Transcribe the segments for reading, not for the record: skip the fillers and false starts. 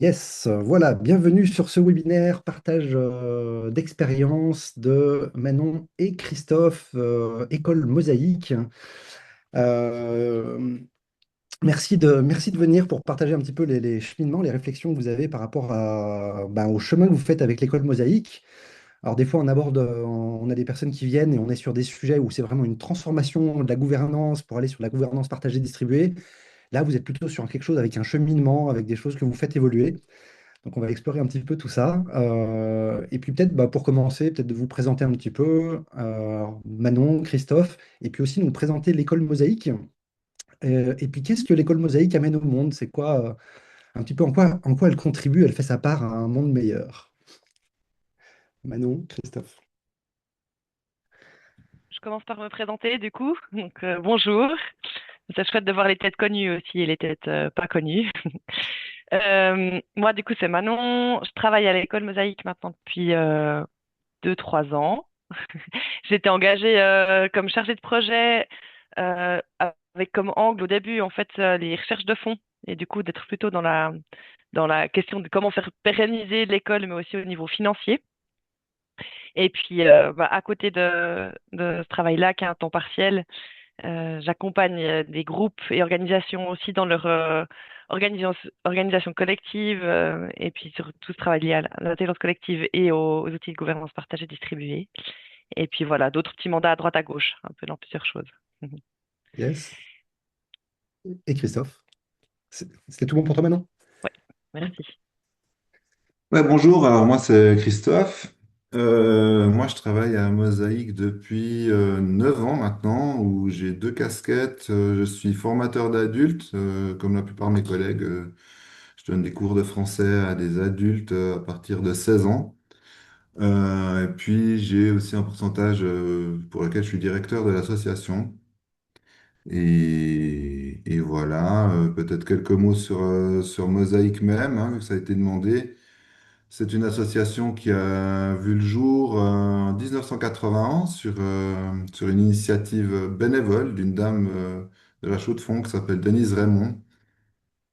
Yes, voilà, bienvenue sur ce webinaire partage d'expérience de Manon et Christophe, École Mosaïque. Euh, merci de venir pour partager un petit peu les cheminements, les réflexions que vous avez par rapport au chemin que vous faites avec l'École Mosaïque. Alors des fois, on a des personnes qui viennent et on est sur des sujets où c'est vraiment une transformation de la gouvernance pour aller sur la gouvernance partagée distribuée. Là, vous êtes plutôt sur quelque chose avec un cheminement, avec des choses que vous faites évoluer. Donc, on va explorer un petit peu tout ça. Et puis, peut-être, pour commencer, peut-être de vous présenter un petit peu, Manon, Christophe, et puis aussi nous présenter l'école mosaïque. Et puis, qu'est-ce que l'école mosaïque amène au monde? C'est quoi, un petit peu en quoi elle contribue, elle fait sa part à un monde meilleur? Manon, Christophe. Je commence par me présenter du coup. Bonjour. C'est chouette de voir les têtes connues aussi et les têtes pas connues. Moi du coup c'est Manon. Je travaille à l'école Mosaïque maintenant depuis 2-3 ans. J'étais engagée comme chargée de projet avec comme angle au début en fait les recherches de fonds et du coup d'être plutôt dans la question de comment faire pérenniser l'école mais aussi au niveau financier. Et puis à côté de ce travail-là qui est un temps partiel. J'accompagne des groupes et organisations aussi dans leur organisation collective et puis sur tout ce travail lié à l'intelligence collective et aux outils de gouvernance partagée distribuée. Et puis voilà, d'autres petits mandats à droite à gauche, un peu dans plusieurs choses. Mhm. Yes. Et Christophe. C'était tout bon pour toi, Manon? Ouais, merci. Ouais, bonjour, alors moi c'est Christophe. Moi je travaille à Mosaïque depuis 9 ans maintenant, où j'ai deux casquettes. Je suis formateur d'adultes, comme la plupart de mes collègues. Je donne des cours de français à des adultes à partir de 16 ans. Et puis j'ai aussi un pourcentage pour lequel je suis directeur de l'association. Et voilà, peut-être quelques mots sur Mosaïque même, hein, vu que ça a été demandé. C'est une association qui a vu le jour en 1981 sur une initiative bénévole d'une dame de la Chaux-de-Fonds qui s'appelle Denise Raymond,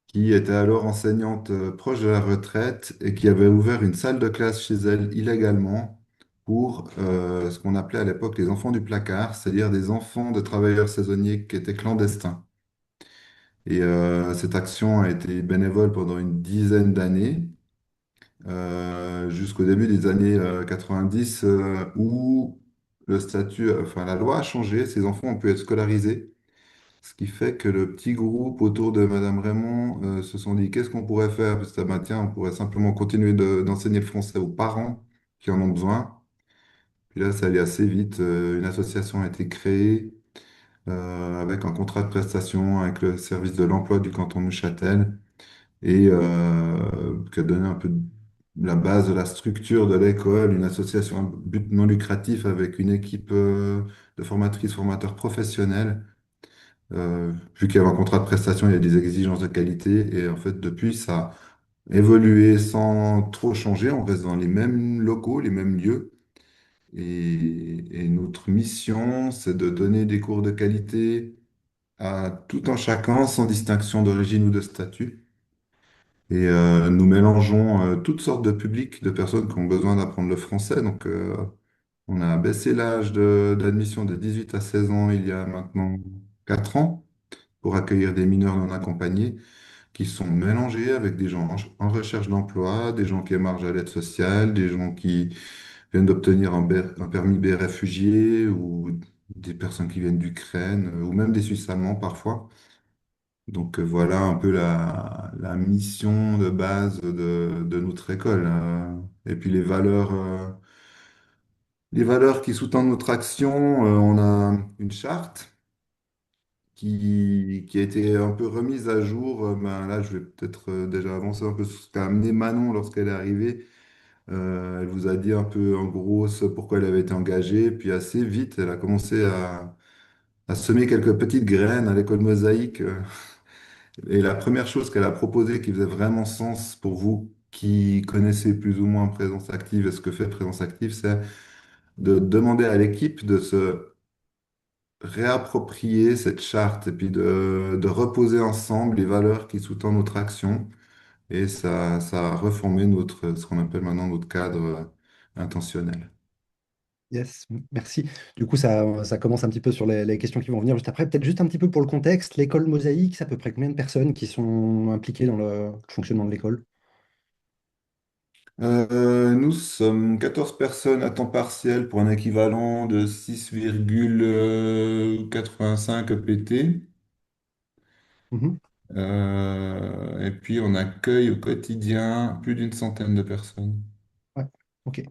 qui était alors enseignante proche de la retraite et qui avait ouvert une salle de classe chez elle illégalement pour ce qu'on appelait à l'époque les enfants du placard, c'est-à-dire des enfants de travailleurs saisonniers qui étaient clandestins. Et cette action a été bénévole pendant une dizaine d'années. Jusqu'au début des années 90 où le statut, enfin la loi a changé, ces enfants ont pu être scolarisés, ce qui fait que le petit groupe autour de Madame Raymond se sont dit qu'est-ce qu'on pourrait faire? Parce que bah, tiens, on pourrait simplement continuer d'enseigner le français aux parents qui en ont besoin. Puis là, ça allait assez vite. Une association a été créée avec un contrat de prestation avec le service de l'emploi du canton de Neuchâtel et qui a donné un peu la base de la structure de l'école, une association à but non lucratif avec une équipe de formatrices, formateurs professionnels. Vu qu'il y avait un contrat de prestation, il y a des exigences de qualité et en fait depuis ça a évolué sans trop changer. On reste dans les mêmes locaux, les mêmes lieux. Et notre mission, c'est de donner des cours de qualité à tout un chacun, sans distinction d'origine ou de statut. Et nous mélangeons toutes sortes de publics, de personnes qui ont besoin d'apprendre le français. Donc, on a baissé l'âge d'admission de 18 à 16 ans il y a maintenant 4 ans pour accueillir des mineurs non accompagnés qui sont mélangés avec des gens en recherche d'emploi, des gens qui émargent à l'aide sociale, des gens qui viennent d'obtenir un permis B réfugié ou des personnes qui viennent d'Ukraine ou même des Suisses allemands parfois. Donc voilà un peu la mission de base de notre école. Et puis les valeurs qui sous-tendent notre action, on a une charte qui a été un peu remise à jour. Ben là, je vais peut-être déjà avancer un peu sur ce qu'a amené Manon lorsqu'elle est arrivée. Elle vous a dit un peu en gros pourquoi elle avait été engagée. Puis assez vite, elle a commencé à semer quelques petites graines à l'école mosaïque. Et la première chose qu'elle a proposée qui faisait vraiment sens pour vous qui connaissez plus ou moins Présence Active et ce que fait Présence Active, c'est de demander à l'équipe de se réapproprier cette charte et puis de reposer ensemble les valeurs qui sous-tendent notre action. et ça a reformé ce qu'on appelle maintenant notre cadre intentionnel. Yes, merci. Du coup, ça commence un petit peu sur les questions qui vont venir juste après. Peut-être juste un petit peu pour le contexte, l'école Mosaïque, c'est à peu près combien de personnes qui sont impliquées dans le fonctionnement de l'école? Nous sommes 14 personnes à temps partiel pour un équivalent de 6,85 PT. Mhm. Et puis on accueille au quotidien plus d'une centaine de personnes. Ouais, ok.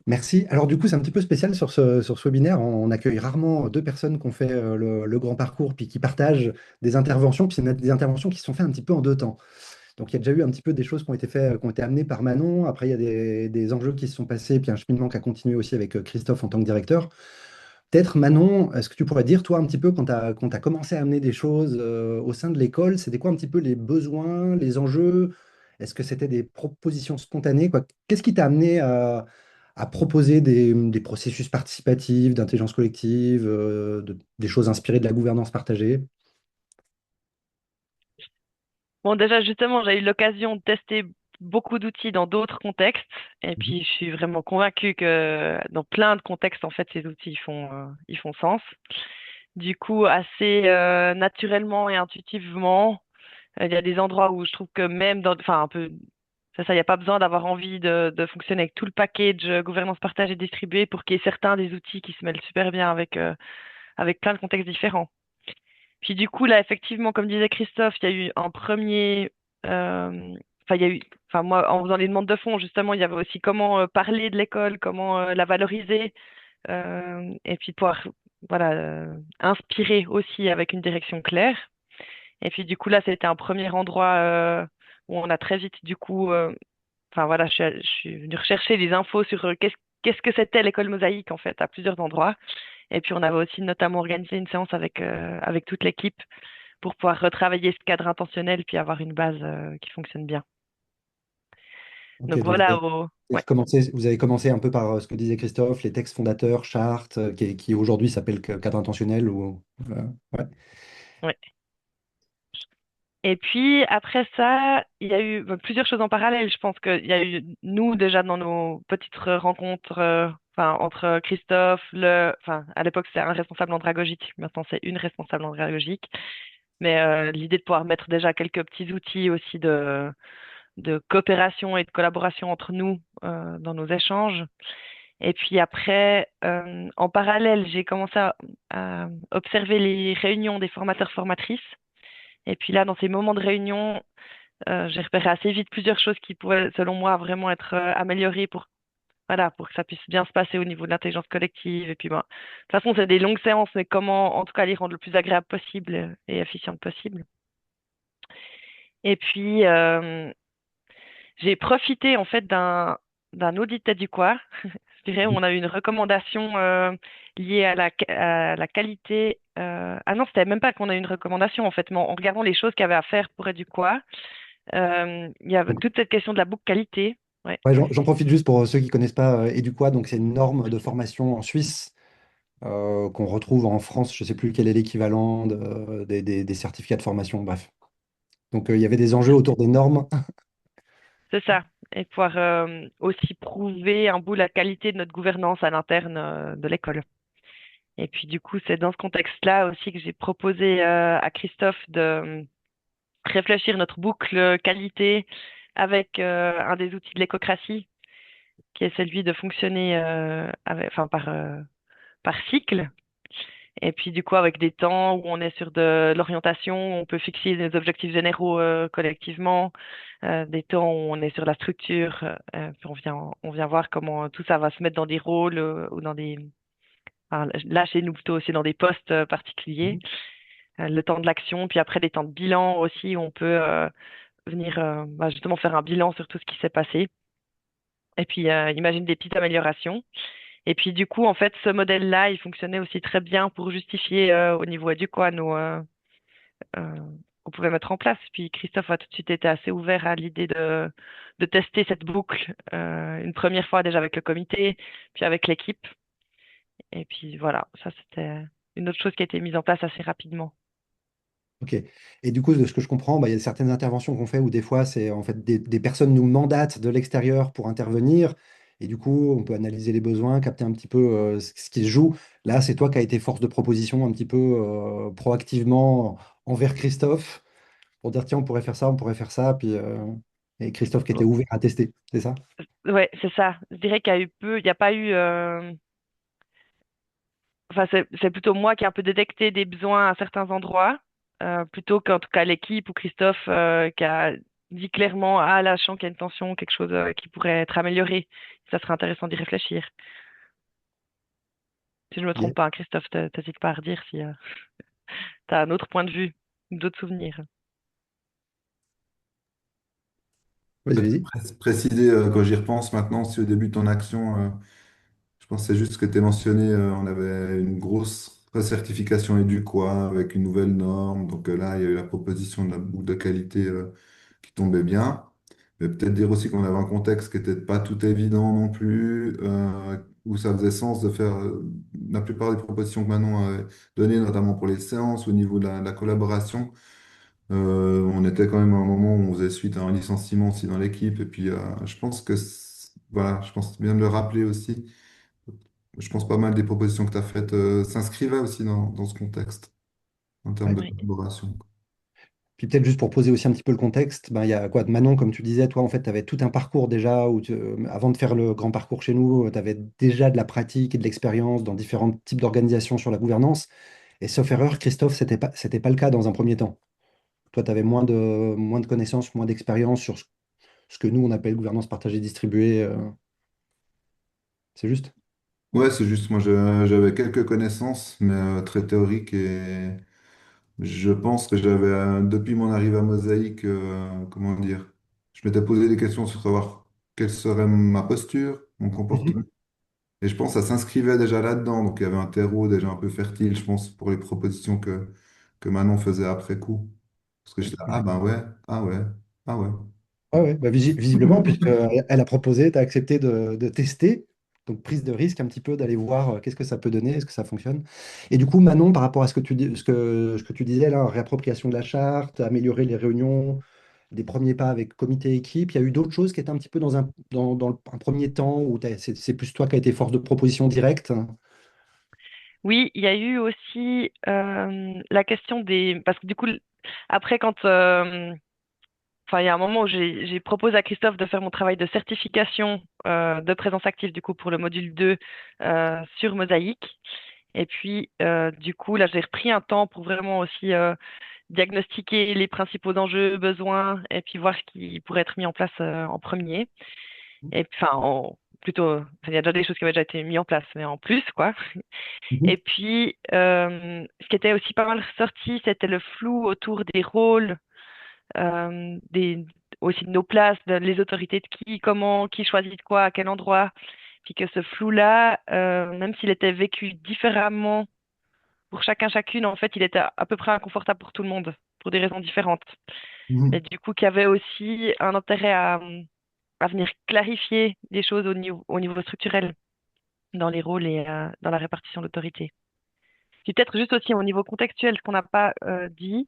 Merci. Alors du coup, c'est un petit peu spécial sur ce webinaire. On accueille rarement deux personnes qui ont fait le grand parcours puis qui partagent des interventions. Puis c'est des interventions qui se sont faites un petit peu en deux temps. Donc il y a déjà eu un petit peu des choses qui ont été faites, qui ont été amenées par Manon. Après, il y a des enjeux qui se sont passés, puis un cheminement qui a continué aussi avec Christophe en tant que directeur. Peut-être Manon, est-ce que tu pourrais dire, toi, un petit peu, quand tu as commencé à amener des choses au sein de l'école, c'était quoi un petit peu les besoins, les enjeux? Est-ce que c'était des propositions spontanées, quoi? Qu'est-ce qui t'a amené à proposer des processus participatifs, d'intelligence collective, des choses inspirées de la gouvernance partagée? Bon, déjà, justement, j'ai eu l'occasion de tester beaucoup d'outils dans d'autres contextes. Et Mhm. puis, je suis vraiment convaincue que dans plein de contextes, en fait, ces outils ils font sens. Du coup, assez naturellement et intuitivement, il y a des endroits où je trouve que même dans, enfin, un peu, c'est ça, il n'y a pas besoin d'avoir envie de fonctionner avec tout le package gouvernance partagée distribué pour qu'il y ait certains des outils qui se mêlent super bien avec plein de contextes différents. Puis du coup, là, effectivement, comme disait Christophe, il y a eu un premier, enfin, il y a eu, enfin, moi, en faisant les demandes de fonds, justement, il y avait aussi comment parler de l'école, comment la valoriser, et puis pouvoir, voilà, inspirer aussi avec une direction claire. Et puis du coup, là, c'était un premier endroit où on a très vite, du coup, enfin voilà, je suis venue rechercher des infos sur qu'est-ce que c'était l'école mosaïque, en fait, à plusieurs endroits. Et puis on avait aussi notamment organisé une séance avec toute l'équipe pour pouvoir retravailler ce cadre intentionnel puis avoir une base qui fonctionne bien. Ok, Donc donc voilà, ouais, vous avez commencé un peu par ce que disait Christophe, les textes fondateurs, chartes, qui aujourd'hui s'appellent cadre intentionnel ouais. ouais. Et puis après ça, il y a eu plusieurs choses en parallèle. Je pense qu'il y a eu nous déjà dans nos petites rencontres, enfin entre Christophe, enfin à l'époque c'était un responsable andragogique, maintenant c'est une responsable andragogique. Mais l'idée de pouvoir mettre déjà quelques petits outils aussi de coopération et de collaboration entre nous dans nos échanges. Et puis après, en parallèle, j'ai commencé à observer les réunions des formateurs formatrices. Et puis là, dans ces moments de réunion, j'ai repéré assez vite plusieurs choses qui pouvaient, selon moi, vraiment être améliorées pour, voilà, pour que ça puisse bien se passer au niveau de l'intelligence collective. Et puis, ben, de toute façon, c'est des longues séances, mais comment, en tout cas, les rendre le plus agréable possible et efficient possible. Et puis, j'ai profité en fait d'un audit adéquat. Je dirais, on a eu une recommandation liée à la qualité. Ah non, c'était même pas qu'on a eu une recommandation en fait, mais en regardant les choses qu'il y avait à faire pour Eduqua, il y avait Donc, toute cette question de la boucle qualité. Ouais, ouais, j'en profite juste pour ceux qui connaissent pas Eduqua, donc c'est une norme de formation en Suisse qu'on retrouve en France, je sais plus quel est l'équivalent des certificats de formation, bref. Donc il y avait des enjeux autour des normes. c'est ça. Et pouvoir aussi prouver un bout la qualité de notre gouvernance à l'interne de l'école. Et puis du coup, c'est dans ce contexte-là aussi que j'ai proposé à Christophe de réfléchir notre boucle qualité avec un des outils de l'écocratie, qui est celui de fonctionner enfin, par cycle. Et puis du coup, avec des temps où on est sur de l'orientation, on peut fixer des objectifs généraux collectivement, des temps où on est sur la structure, puis on vient voir comment tout ça va se mettre dans des rôles ou dans des... enfin, là, chez nous, plutôt aussi dans des postes particuliers. Le temps de l'action, puis après des temps de bilan aussi, où on peut venir justement faire un bilan sur tout ce qui s'est passé et puis imagine des petites améliorations. Et puis du coup, en fait, ce modèle-là, il fonctionnait aussi très bien pour justifier au niveau du quoi euh, qu'on pouvait mettre en place. Puis Christophe a tout de suite été assez ouvert à l'idée de tester cette boucle une première fois déjà avec le comité, puis avec l'équipe. Et puis voilà, ça c'était une autre chose qui a été mise en place assez rapidement. Ok. Et du coup, de ce que je comprends, bah, il y a certaines interventions qu'on fait où des fois, c'est en fait des personnes nous mandatent de l'extérieur pour intervenir. Et du coup, on peut analyser les besoins, capter un petit peu ce qui se joue. Là, c'est toi qui as été force de proposition un petit peu proactivement envers Christophe pour dire, tiens, on pourrait faire ça, on pourrait faire ça. Et Christophe qui était ouvert à tester, c'est ça? Ouais, c'est ça. Je dirais qu'il y a eu peu, il n'y a pas eu. Enfin, c'est plutôt moi qui ai un peu détecté des besoins à certains endroits, plutôt qu'en tout cas l'équipe ou Christophe qui a dit clairement, ah là, je sens qu'il y a une tension, quelque chose qui pourrait être amélioré. Ça serait intéressant d'y réfléchir. Si je ne me trompe Yeah. pas, hein, Christophe, t'hésites pas à redire si tu as un autre point de vue, d'autres souvenirs. Vas-y, vas-y. Préciser, quand j'y repense maintenant, si au début de ton action, je pense que c'est juste ce que tu as mentionné, on avait une grosse recertification quoi avec une nouvelle norme. Donc là, il y a eu la proposition de la boucle de qualité qui tombait bien. Mais peut-être dire aussi qu'on avait un contexte qui n'était pas tout évident non plus, où ça faisait sens de faire la plupart des propositions que Manon a données, notamment pour les séances, au niveau de la collaboration. On était quand même à un moment où on faisait suite à un licenciement aussi dans l'équipe. Et puis, je pense voilà, je pense bien de le rappeler aussi. Je pense pas mal des propositions que tu as faites s'inscrivaient aussi dans ce contexte, en termes Ouais. de Oui, collaboration. Puis peut-être juste pour poser aussi un petit peu le contexte, ben, il y a quoi, Manon, comme tu disais, toi, en fait, tu avais tout un parcours déjà, avant de faire le grand parcours chez nous, tu avais déjà de la pratique et de l'expérience dans différents types d'organisations sur la gouvernance. Et sauf erreur, Christophe, c'était pas le cas dans un premier temps. Toi, tu avais moins de connaissances, moins d'expérience sur ce que nous, on appelle gouvernance partagée distribuée. C'est juste? Ouais, c'est juste, moi j'avais quelques connaissances, mais très théoriques et je pense que j'avais, depuis mon arrivée à Mosaïque, comment dire, je m'étais posé des questions sur savoir quelle serait ma posture, mon Mhm. comportement. Et je pense que ça s'inscrivait déjà là-dedans, donc il y avait un terreau déjà un peu fertile, je pense, pour les propositions que Manon faisait après coup. Parce que j'étais là, ah ben ouais, ah ouais, ah ouais. Ouais, ouais, bah, visiblement, puisqu'elle elle a proposé, tu as accepté de tester, donc prise de risque un petit peu, d'aller voir qu'est-ce que ça peut donner, est-ce que ça fonctionne. Et du coup, Manon, par rapport à ce que tu disais là, réappropriation de la charte, améliorer les réunions, des premiers pas avec comité équipe, il y a eu d'autres choses qui étaient un petit peu un premier temps où c'est plus toi qui as été force de proposition directe. oui, il y a eu aussi la question des... Parce que du coup, après, quand... Enfin, il y a un moment où j'ai proposé à Christophe de faire mon travail de certification de présence active, du coup, pour le module 2 sur Mosaïque. Et puis, du coup, là, j'ai repris un temps pour vraiment aussi diagnostiquer les principaux enjeux, besoins, et puis voir ce qui pourrait être mis en place en premier. Et puis, enfin, plutôt, enfin, il y a déjà des choses qui avaient déjà été mises en place, mais en plus, quoi. Et Mhm. puis, ce qui était aussi pas mal ressorti, c'était le flou autour des rôles, des, aussi de nos places, les autorités de qui, comment, qui choisit de quoi, à quel endroit. Puis que ce flou-là, même s'il était vécu différemment pour chacun, chacune, en fait, il était à peu près inconfortable pour tout le monde, pour des raisons différentes. Et Mhm. du coup, qu'il y avait aussi un intérêt à venir clarifier les choses au niveau structurel dans les rôles et dans la répartition de l'autorité. Puis peut-être juste aussi au niveau contextuel, ce qu'on n'a pas dit,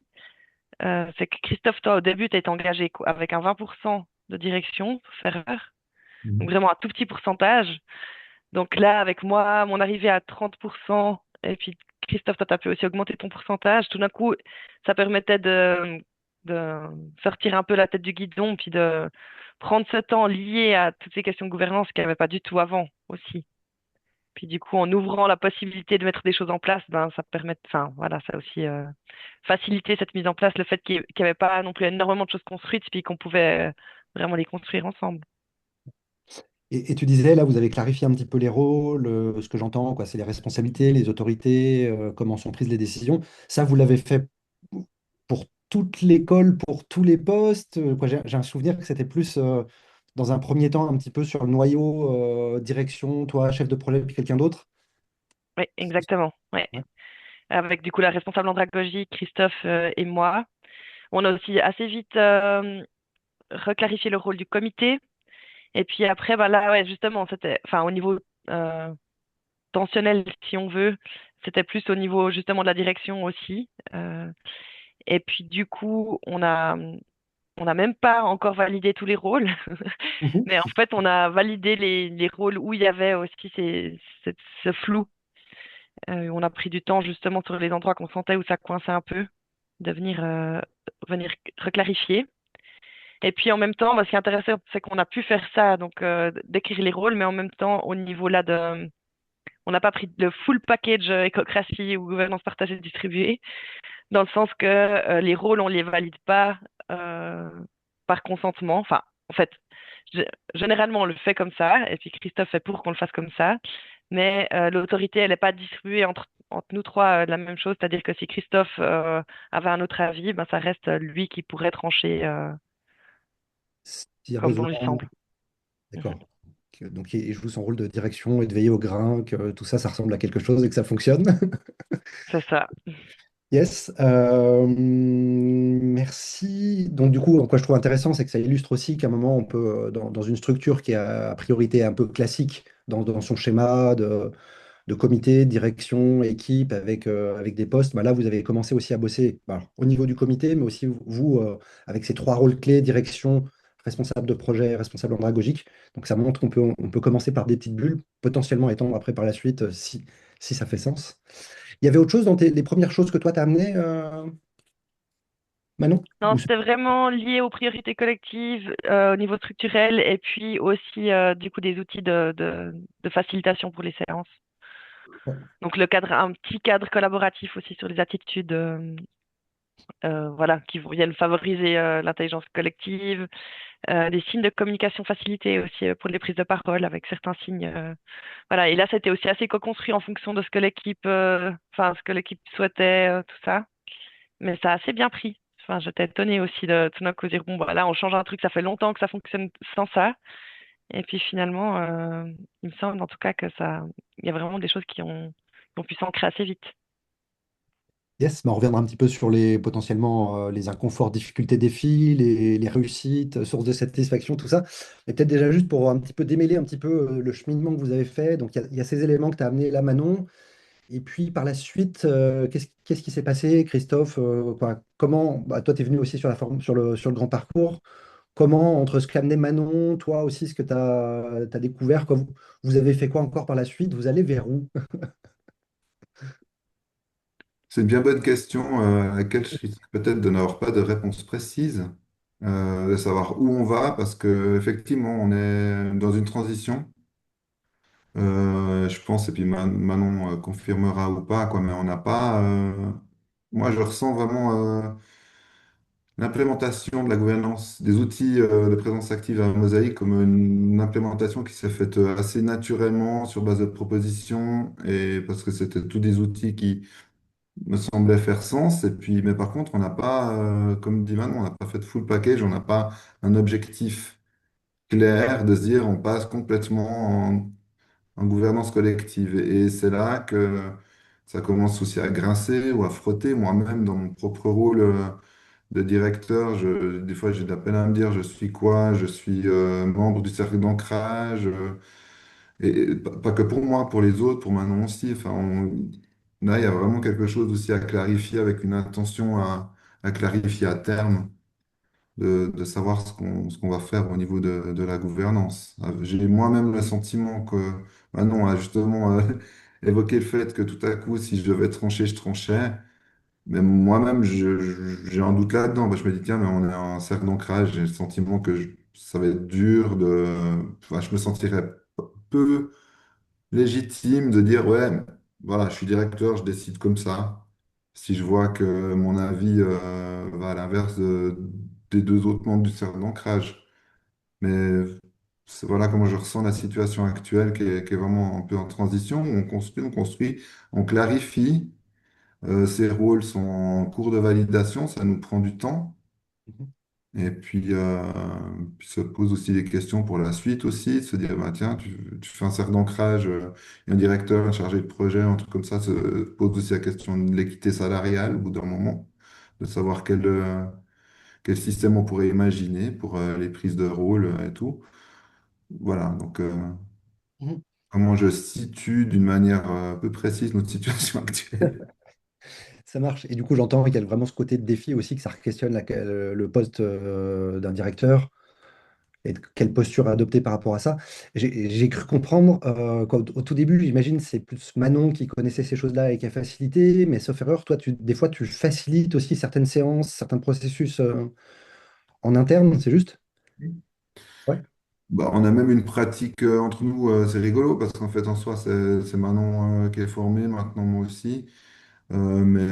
c'est que Christophe, toi, au début, tu été engagé avec un 20% de direction, sauf erreur, donc Mhm. vraiment un tout petit pourcentage. Donc là, avec moi, mon arrivée à 30%, et puis Christophe, toi, tu as pu aussi augmenter ton pourcentage. Tout d'un coup, ça permettait de sortir un peu la tête du guidon, puis de prendre ce temps lié à toutes ces questions de gouvernance qu'il n'y avait pas du tout avant aussi. Puis du coup, en ouvrant la possibilité de mettre des choses en place, ben, ça permet, enfin voilà, ça a aussi facilité cette mise en place, le fait qu'il n'y avait pas non plus énormément de choses construites, puis qu'on pouvait vraiment les construire ensemble. Et tu disais, là, vous avez clarifié un petit peu les rôles, ce que j'entends, quoi, c'est les responsabilités, les autorités, comment sont prises les décisions. Ça, vous l'avez fait pour toute l'école, pour tous les postes. Quoi, j'ai un souvenir que c'était plus, dans un premier temps, un petit peu sur le noyau, direction, toi, chef de projet, puis quelqu'un d'autre. Oui, exactement. Ouais. Ouais. Avec du coup la responsable andragogie, Christophe et moi. On a aussi assez vite reclarifié le rôle du comité. Et puis après, bah là, ouais, justement, c'était, enfin, au niveau euh, tensionnel, si on veut, c'était plus au niveau justement de la direction aussi. Et puis du coup, on n'a même pas encore validé tous les rôles, Mhm. mais en fait, on a validé les rôles où il y avait aussi ce flou. On a pris du temps justement sur les endroits qu'on sentait où ça coinçait un peu, de venir reclarifier. Et puis en même temps, ce qui est intéressant, c'est qu'on a pu faire ça, donc d'écrire les rôles, mais en même temps, au niveau là on n'a pas pris le full package écocratie ou gouvernance partagée distribuée, dans le sens que les rôles, on les valide pas euh, par consentement. Enfin, en fait, g- généralement, on le fait comme ça, et puis Christophe fait pour qu'on le fasse comme ça, mais l'autorité, elle n'est pas distribuée entre nous trois de la même chose, c'est-à-dire que si Christophe avait un autre avis, ben, ça reste lui qui pourrait trancher S'il y a comme bon besoin, lui semble. Mhm. d'accord. Donc, il joue son rôle de direction et de veiller au grain, que tout ça, ça ressemble à quelque chose et que ça fonctionne. C'est ça. Yes, merci. Donc du coup, quoi je trouve intéressant, c'est que ça illustre aussi qu'à un moment, on peut, dans une structure qui est à priorité un peu classique, dans son schéma de comité, direction, équipe, avec des postes, bah là, vous avez commencé aussi à bosser bah, au niveau du comité, mais aussi vous, avec ces trois rôles clés, direction, responsable de projet, responsable andragogique. Donc ça montre qu'on peut commencer par des petites bulles, potentiellement étendre après par la suite, si ça fait sens. Il y avait autre chose dans les premières choses que toi t'as amené, Manon? Non, c'était vraiment lié aux priorités collectives au niveau structurel et puis aussi du coup des outils de facilitation pour les séances. Donc le cadre, un petit cadre collaboratif aussi sur les attitudes, voilà, viennent favoriser l'intelligence collective, des signes de communication facilités aussi pour les prises de parole avec certains signes. Voilà, et là c'était aussi assez co-construit en fonction de ce que ce que l'équipe souhaitait, tout ça. Mais ça a assez bien pris. Enfin, j'étais étonnée aussi de tout d'un coup dire, bon, bah là, on change un truc, ça fait longtemps que ça fonctionne sans ça. Et puis finalement, il me semble en tout cas que il y a vraiment des choses qui ont pu s'ancrer assez vite. Yes, mais on reviendra un petit peu sur potentiellement les inconforts, difficultés, défis, les réussites, sources de satisfaction, tout ça. Mais peut-être déjà juste pour un petit peu démêler un petit peu le cheminement que vous avez fait. Donc il y a ces éléments que tu as amenés là, Manon. Et puis par la suite, qu'est-ce qui s'est passé, Christophe? Comment, bah, toi, tu es venu aussi sur sur le grand parcours. Comment, entre ce qu'a amené Manon, toi aussi, ce que tu as découvert, quoi, vous avez fait quoi encore par la suite? Vous allez vers où? C'est une bien bonne question à laquelle je risque peut-être de n'avoir pas de réponse précise, de savoir où on va, parce que effectivement, on est dans une transition. Je pense, et puis Manon confirmera ou pas, quoi, mais on n'a pas. Moi, je ressens vraiment l'implémentation de la gouvernance des outils de présence active à Mosaïque comme une implémentation qui s'est faite assez naturellement sur base de propositions, et parce que c'était tous des outils qui me semblait faire sens. Et puis, mais par contre, on n'a pas, comme dit Manon, on n'a pas fait de full package, on n'a pas un objectif clair de se dire on passe complètement en gouvernance collective. Et c'est là que ça commence aussi à grincer ou à frotter. Moi-même, dans mon propre rôle de directeur, des fois, j'ai de la peine à me dire je suis quoi, je suis membre du cercle d'ancrage. Et pas que pour moi, pour les autres, pour Manon aussi. Enfin, là, il y a vraiment quelque chose aussi à clarifier avec une intention à clarifier à terme de savoir ce qu'on va faire au niveau de la gouvernance. J'ai moi-même le sentiment que Manon a justement évoqué le fait que tout à coup, si je devais trancher, je tranchais. Mais moi-même, j'ai un doute là-dedans. Bah, je me dis, tiens, mais on est un cercle d'ancrage. J'ai le sentiment que ça va être dur enfin, je me sentirais peu légitime de dire, ouais, voilà, je suis directeur, je décide comme ça. Si je vois que mon avis va à l'inverse des deux autres membres du cercle d'ancrage. Mais voilà comment je ressens la situation actuelle qui est vraiment un peu en transition. On construit, on clarifie. Ces rôles sont en cours de validation, ça nous prend du temps. Mhm. Et puis se pose aussi des questions pour la suite aussi, de se dire, bah, tiens, tu fais un cercle d'ancrage, et un directeur, un chargé de projet, un truc comme ça, se pose aussi la question de l'équité salariale au bout d'un moment, de savoir quel système on pourrait imaginer pour les prises de rôle et tout. Voilà, donc Mhm. comment je situe d'une manière un peu précise notre situation actuelle. Ça marche. Et du coup, j'entends qu'il y a vraiment ce côté de défi aussi, que ça questionne le poste d'un directeur et de quelle posture adopter par rapport à ça. J'ai cru comprendre au tout début, j'imagine, c'est plus Manon qui connaissait ces choses-là et qui a facilité, mais sauf erreur, toi, des fois, tu facilites aussi certaines séances, certains processus en interne, c'est juste? Ouais. Bah, on a même une pratique entre nous, c'est rigolo parce qu'en fait en soi c'est Manon qui est formée, maintenant moi aussi. Mais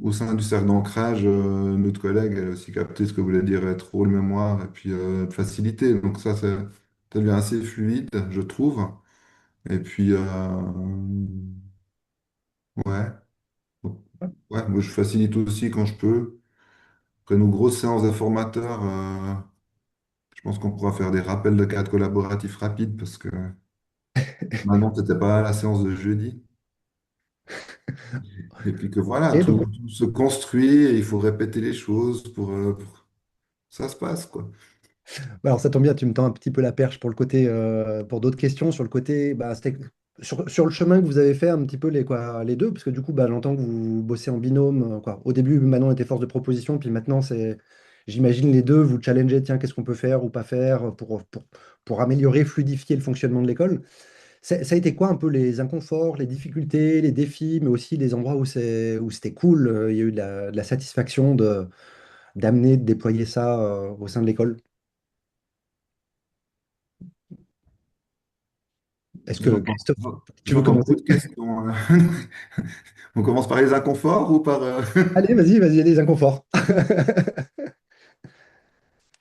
au sein du cercle d'ancrage, notre collègue elle a aussi capté ce que voulait dire être rôle mémoire et puis de facilité. Donc ça devient assez fluide, je trouve. Et puis ouais, Donc, ouais, moi je facilite aussi quand je peux. Après nos grosses séances de formateurs, je pense qu'on pourra faire des rappels de cadre collaboratifs rapides parce que maintenant, tu n'étais pas à la séance de jeudi. Et puis que voilà, Et donc, tout se construit et il faut répéter les choses pour... Ça se passe, quoi. bah, alors ça tombe bien, tu me tends un petit peu la perche pour le côté, pour d'autres questions sur le côté, bah, sur le chemin que vous avez fait un petit peu les deux, parce que du coup, bah, j'entends que vous bossez en binôme, quoi. Au début, Manon était force de proposition, puis maintenant, j'imagine les deux, vous challengez, tiens, qu'est-ce qu'on peut faire ou pas faire pour améliorer, fluidifier le fonctionnement de l'école. Ça a été quoi un peu les inconforts, les difficultés, les défis, mais aussi les endroits où c'était cool, il y a eu de la satisfaction d'amener, de déployer ça, au sein de l'école? Est-ce que J'entends Christophe, tu veux j'entends beaucoup commencer? de questions. On commence par les inconforts ou par... Allez, vas-y, il y a des inconforts.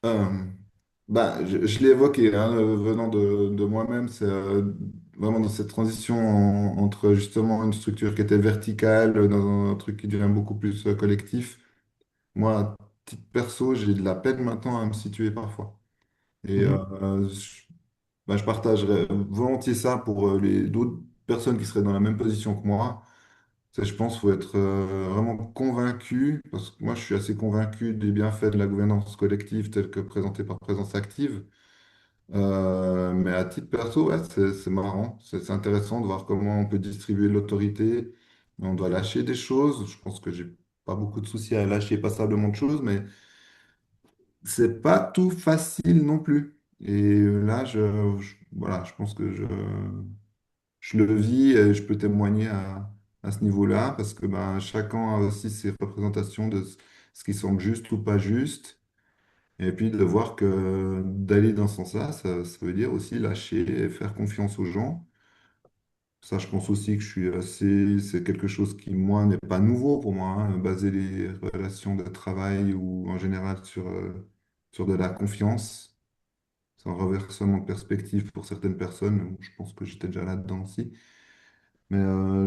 Euh, je l'ai évoqué, hein, venant de moi-même, c'est vraiment dans cette transition entre justement une structure qui était verticale, dans un truc qui devient beaucoup plus collectif. Moi, à titre perso, j'ai de la peine maintenant à me situer parfois. Et Mhm. je partagerais volontiers ça pour les d'autres personnes qui seraient dans la même position que moi. Je pense qu'il faut être vraiment convaincu, parce que moi je suis assez convaincu des bienfaits de la gouvernance collective telle que présentée par Présence Active. Mais à titre perso, ouais, c'est marrant, c'est intéressant de voir comment on peut distribuer l'autorité. On doit lâcher des choses. Je pense que j'ai pas beaucoup de soucis à lâcher passablement de choses, mais c'est pas tout facile non plus. Et là, voilà, je pense que je le vis et je peux témoigner à ce niveau-là parce que ben, chacun a aussi ses représentations de ce qui semble juste ou pas juste. Et puis de voir que d'aller dans ce sens-là, ça veut dire aussi lâcher et faire confiance aux gens. Ça, je pense aussi que je suis assez. C'est quelque chose qui, moi, n'est pas nouveau pour moi, hein, baser les relations de travail ou en général sur de la confiance. C'est un renversement de perspective pour certaines personnes. Je pense que j'étais déjà là-dedans aussi. Mais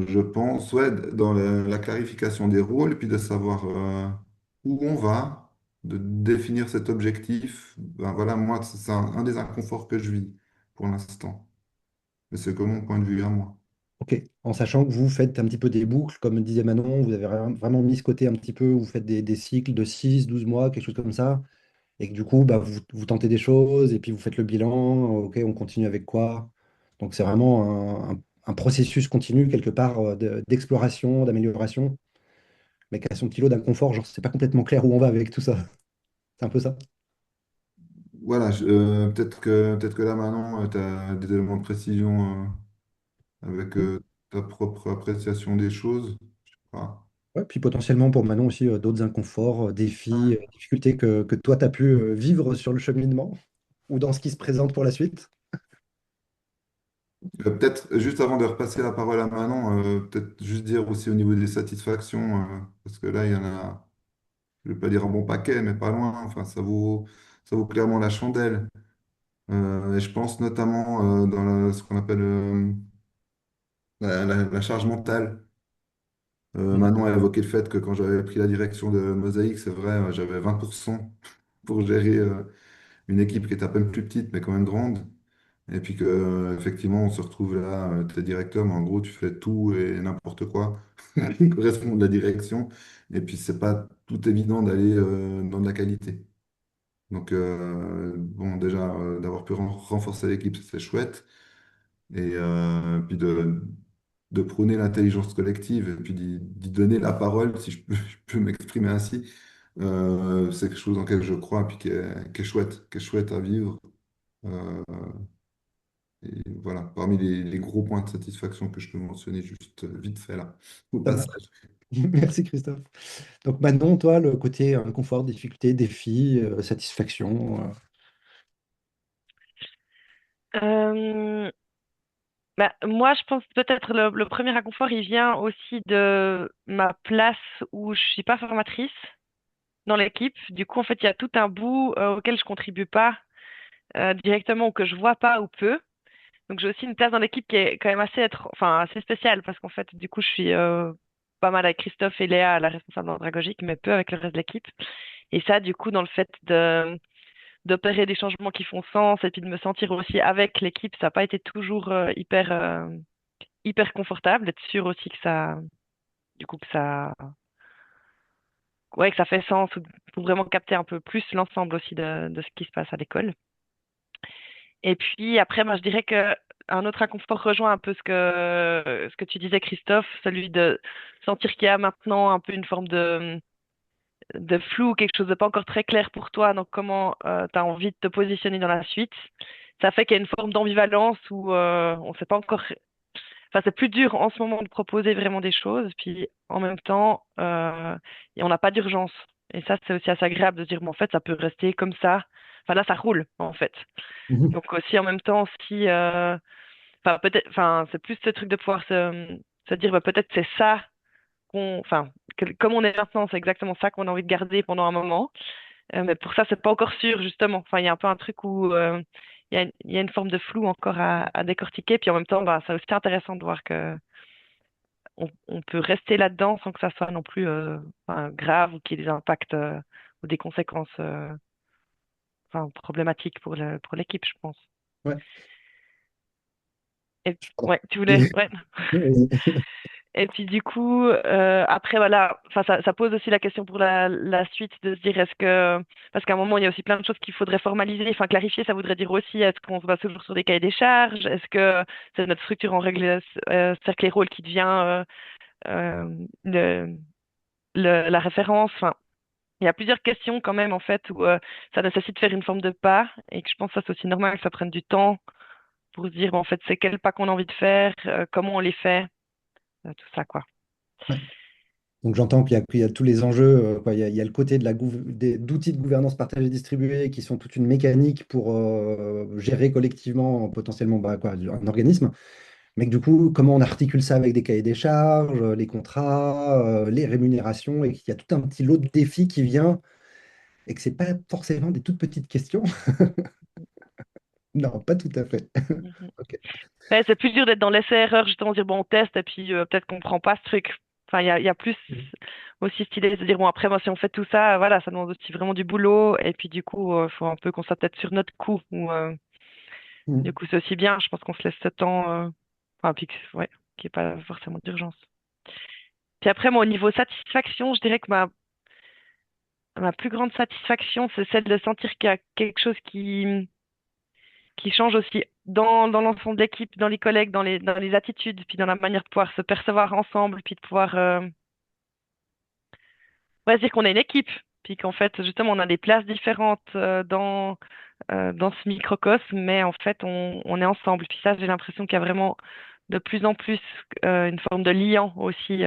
je pense, ouais, dans la clarification des rôles et puis de savoir où on va, de définir cet objectif. Ben voilà, moi, c'est un des inconforts que je vis pour l'instant. Mais c'est que mon point de vue à moi. Ok, en sachant que vous faites un petit peu des boucles, comme disait Manon, vous avez vraiment mis ce côté un petit peu, vous faites des cycles de 6, 12 mois, quelque chose comme ça, et que du coup, bah, vous tentez des choses, et puis vous faites le bilan, ok, on continue avec quoi. Donc c'est vraiment un processus continu, quelque part, d'exploration, d'amélioration, mais qui a son petit lot d'inconfort, genre c'est pas complètement clair où on va avec tout ça. C'est un peu ça. Voilà, peut-être que là maintenant, tu as des éléments de précision avec ta propre appréciation des choses. Ah. Ouais, puis potentiellement pour Manon aussi, d'autres inconforts, défis, difficultés que toi, tu as pu vivre sur le cheminement ou dans ce qui se présente pour la suite. Peut-être, juste avant de repasser la parole à Manon, peut-être juste dire aussi au niveau des satisfactions, parce que là, il y en a, je ne vais pas dire un bon paquet, mais pas loin. Enfin, ça vaut clairement la chandelle. Et je pense notamment dans ce qu'on appelle la charge mentale. Mm. Manon a évoqué le fait que quand j'avais pris la direction de Mosaïque, c'est vrai, j'avais 20% pour gérer une équipe qui est à peine plus petite, mais quand même grande. Et puis que, effectivement, on se retrouve là, tu es directeur, mais en gros, tu fais tout et n'importe quoi qui correspond de la direction. Et puis, c'est pas tout évident d'aller dans de la qualité. Donc, bon, déjà, d'avoir pu renforcer l'équipe, c'est chouette. Et puis de prôner l'intelligence collective et puis d'y donner la parole, si je peux m'exprimer ainsi. C'est quelque chose dans lequel je crois et puis qui est chouette à vivre. Euh, et voilà, parmi les gros points de satisfaction que je peux mentionner juste vite fait là, au Ça marche. passage. Merci Christophe. Donc Manon, toi, le côté confort, difficulté, défi, satisfaction. Euh, moi, je pense peut-être le premier inconfort, il vient aussi de ma place où je suis pas formatrice dans l'équipe. Du coup, en fait, il y a tout un bout auquel je contribue pas directement ou que je vois pas ou peu. Donc, j'ai aussi une place dans l'équipe qui est quand même enfin, assez spéciale parce qu'en fait, du coup, je suis pas mal avec Christophe et Léa, la responsable andragogique, mais peu avec le reste de l'équipe. Et ça, du coup, dans le fait d'opérer des changements qui font sens et puis de me sentir aussi avec l'équipe, ça n'a pas été toujours hyper confortable, d'être sûr aussi que ça, du coup, ouais, que ça fait sens pour vraiment capter un peu plus l'ensemble aussi de ce qui se passe à l'école. Et puis après, moi, je dirais que un autre inconfort rejoint un peu ce que tu disais, Christophe, celui de sentir qu'il y a maintenant un peu une forme de flou, quelque chose de pas encore très clair pour toi, donc comment tu as envie de te positionner dans la suite. Ça fait qu'il y a une forme d'ambivalence où on sait pas encore. Enfin, c'est plus dur en ce moment de proposer vraiment des choses, puis en même temps, et on n'a pas d'urgence. Et ça, c'est aussi assez agréable de se dire, bon, en fait, ça peut rester comme ça. Enfin, là, ça roule, en fait. Mhm. Donc aussi, en même temps, si, enfin, peut-être, enfin, c'est plus ce truc de pouvoir se dire, bah, peut-être c'est ça enfin, comme on est maintenant, c'est exactement ça qu'on a envie de garder pendant un moment. Mais pour ça, c'est pas encore sûr, justement. Enfin, il y a un peu un truc où il y a une forme de flou encore à décortiquer. Puis en même temps, bah, c'est aussi intéressant de voir que on peut rester là-dedans sans que ça soit non plus enfin, grave ou qu'il y ait des impacts ou des conséquences enfin, problématiques pour l'équipe, je pense. Ouais. Et, Pardon. ouais, tu voulais, ouais. Vas-y. Et puis du coup, après voilà, enfin ça pose aussi la question pour la suite de se dire est-ce que parce qu'à un moment il y a aussi plein de choses qu'il faudrait formaliser, enfin clarifier, ça voudrait dire aussi est-ce qu'on se base toujours sur des cahiers des charges, est-ce que c'est notre structure en règle cercle et rôle qui devient euh, le, la référence. Enfin, il y a plusieurs questions quand même en fait où ça nécessite de faire une forme de pas et que je pense que ça c'est aussi normal que ça prenne du temps pour se dire bon, en fait c'est quel pas qu'on a envie de faire, comment on les fait, tout ça quoi. Ouais. Donc j'entends qu'il y a tous les enjeux, quoi. Il y a le côté de d'outils de gouvernance partagée distribuée qui sont toute une mécanique pour gérer collectivement potentiellement bah, quoi, un organisme. Mais que du coup, comment on articule ça avec des cahiers des charges, les contrats, les rémunérations, et qu'il y a tout un petit lot de défis qui vient et que c'est pas forcément des toutes petites questions. Non, pas tout à fait. Mhm. Ok. Ouais, c'est plus dur d'être dans l'essai-erreur, justement, dire bon, on teste et puis peut-être qu'on prend pas ce truc. Enfin, il y a plus aussi cette idée de se dire bon, après, moi, si on fait tout ça, voilà, ça demande aussi vraiment du boulot. Et puis, du coup, il faut un peu qu'on soit peut-être sur notre coup. Ou, du Mm. coup, c'est aussi bien, je pense qu'on se laisse ce temps, enfin, puis, ouais, qu'il n'y ait pas forcément d'urgence. Puis après, moi, au niveau satisfaction, je dirais que ma plus grande satisfaction, c'est celle de sentir qu'il y a quelque chose qui change aussi dans l'ensemble de l'équipe, dans les collègues, dans les attitudes, puis dans la manière de pouvoir se percevoir ensemble, puis de pouvoir ouais, se dire qu'on est une équipe, puis qu'en fait, justement, on a des places différentes dans ce microcosme, mais en fait, on est ensemble. Puis ça, j'ai l'impression qu'il y a vraiment de plus en plus une forme de liant aussi,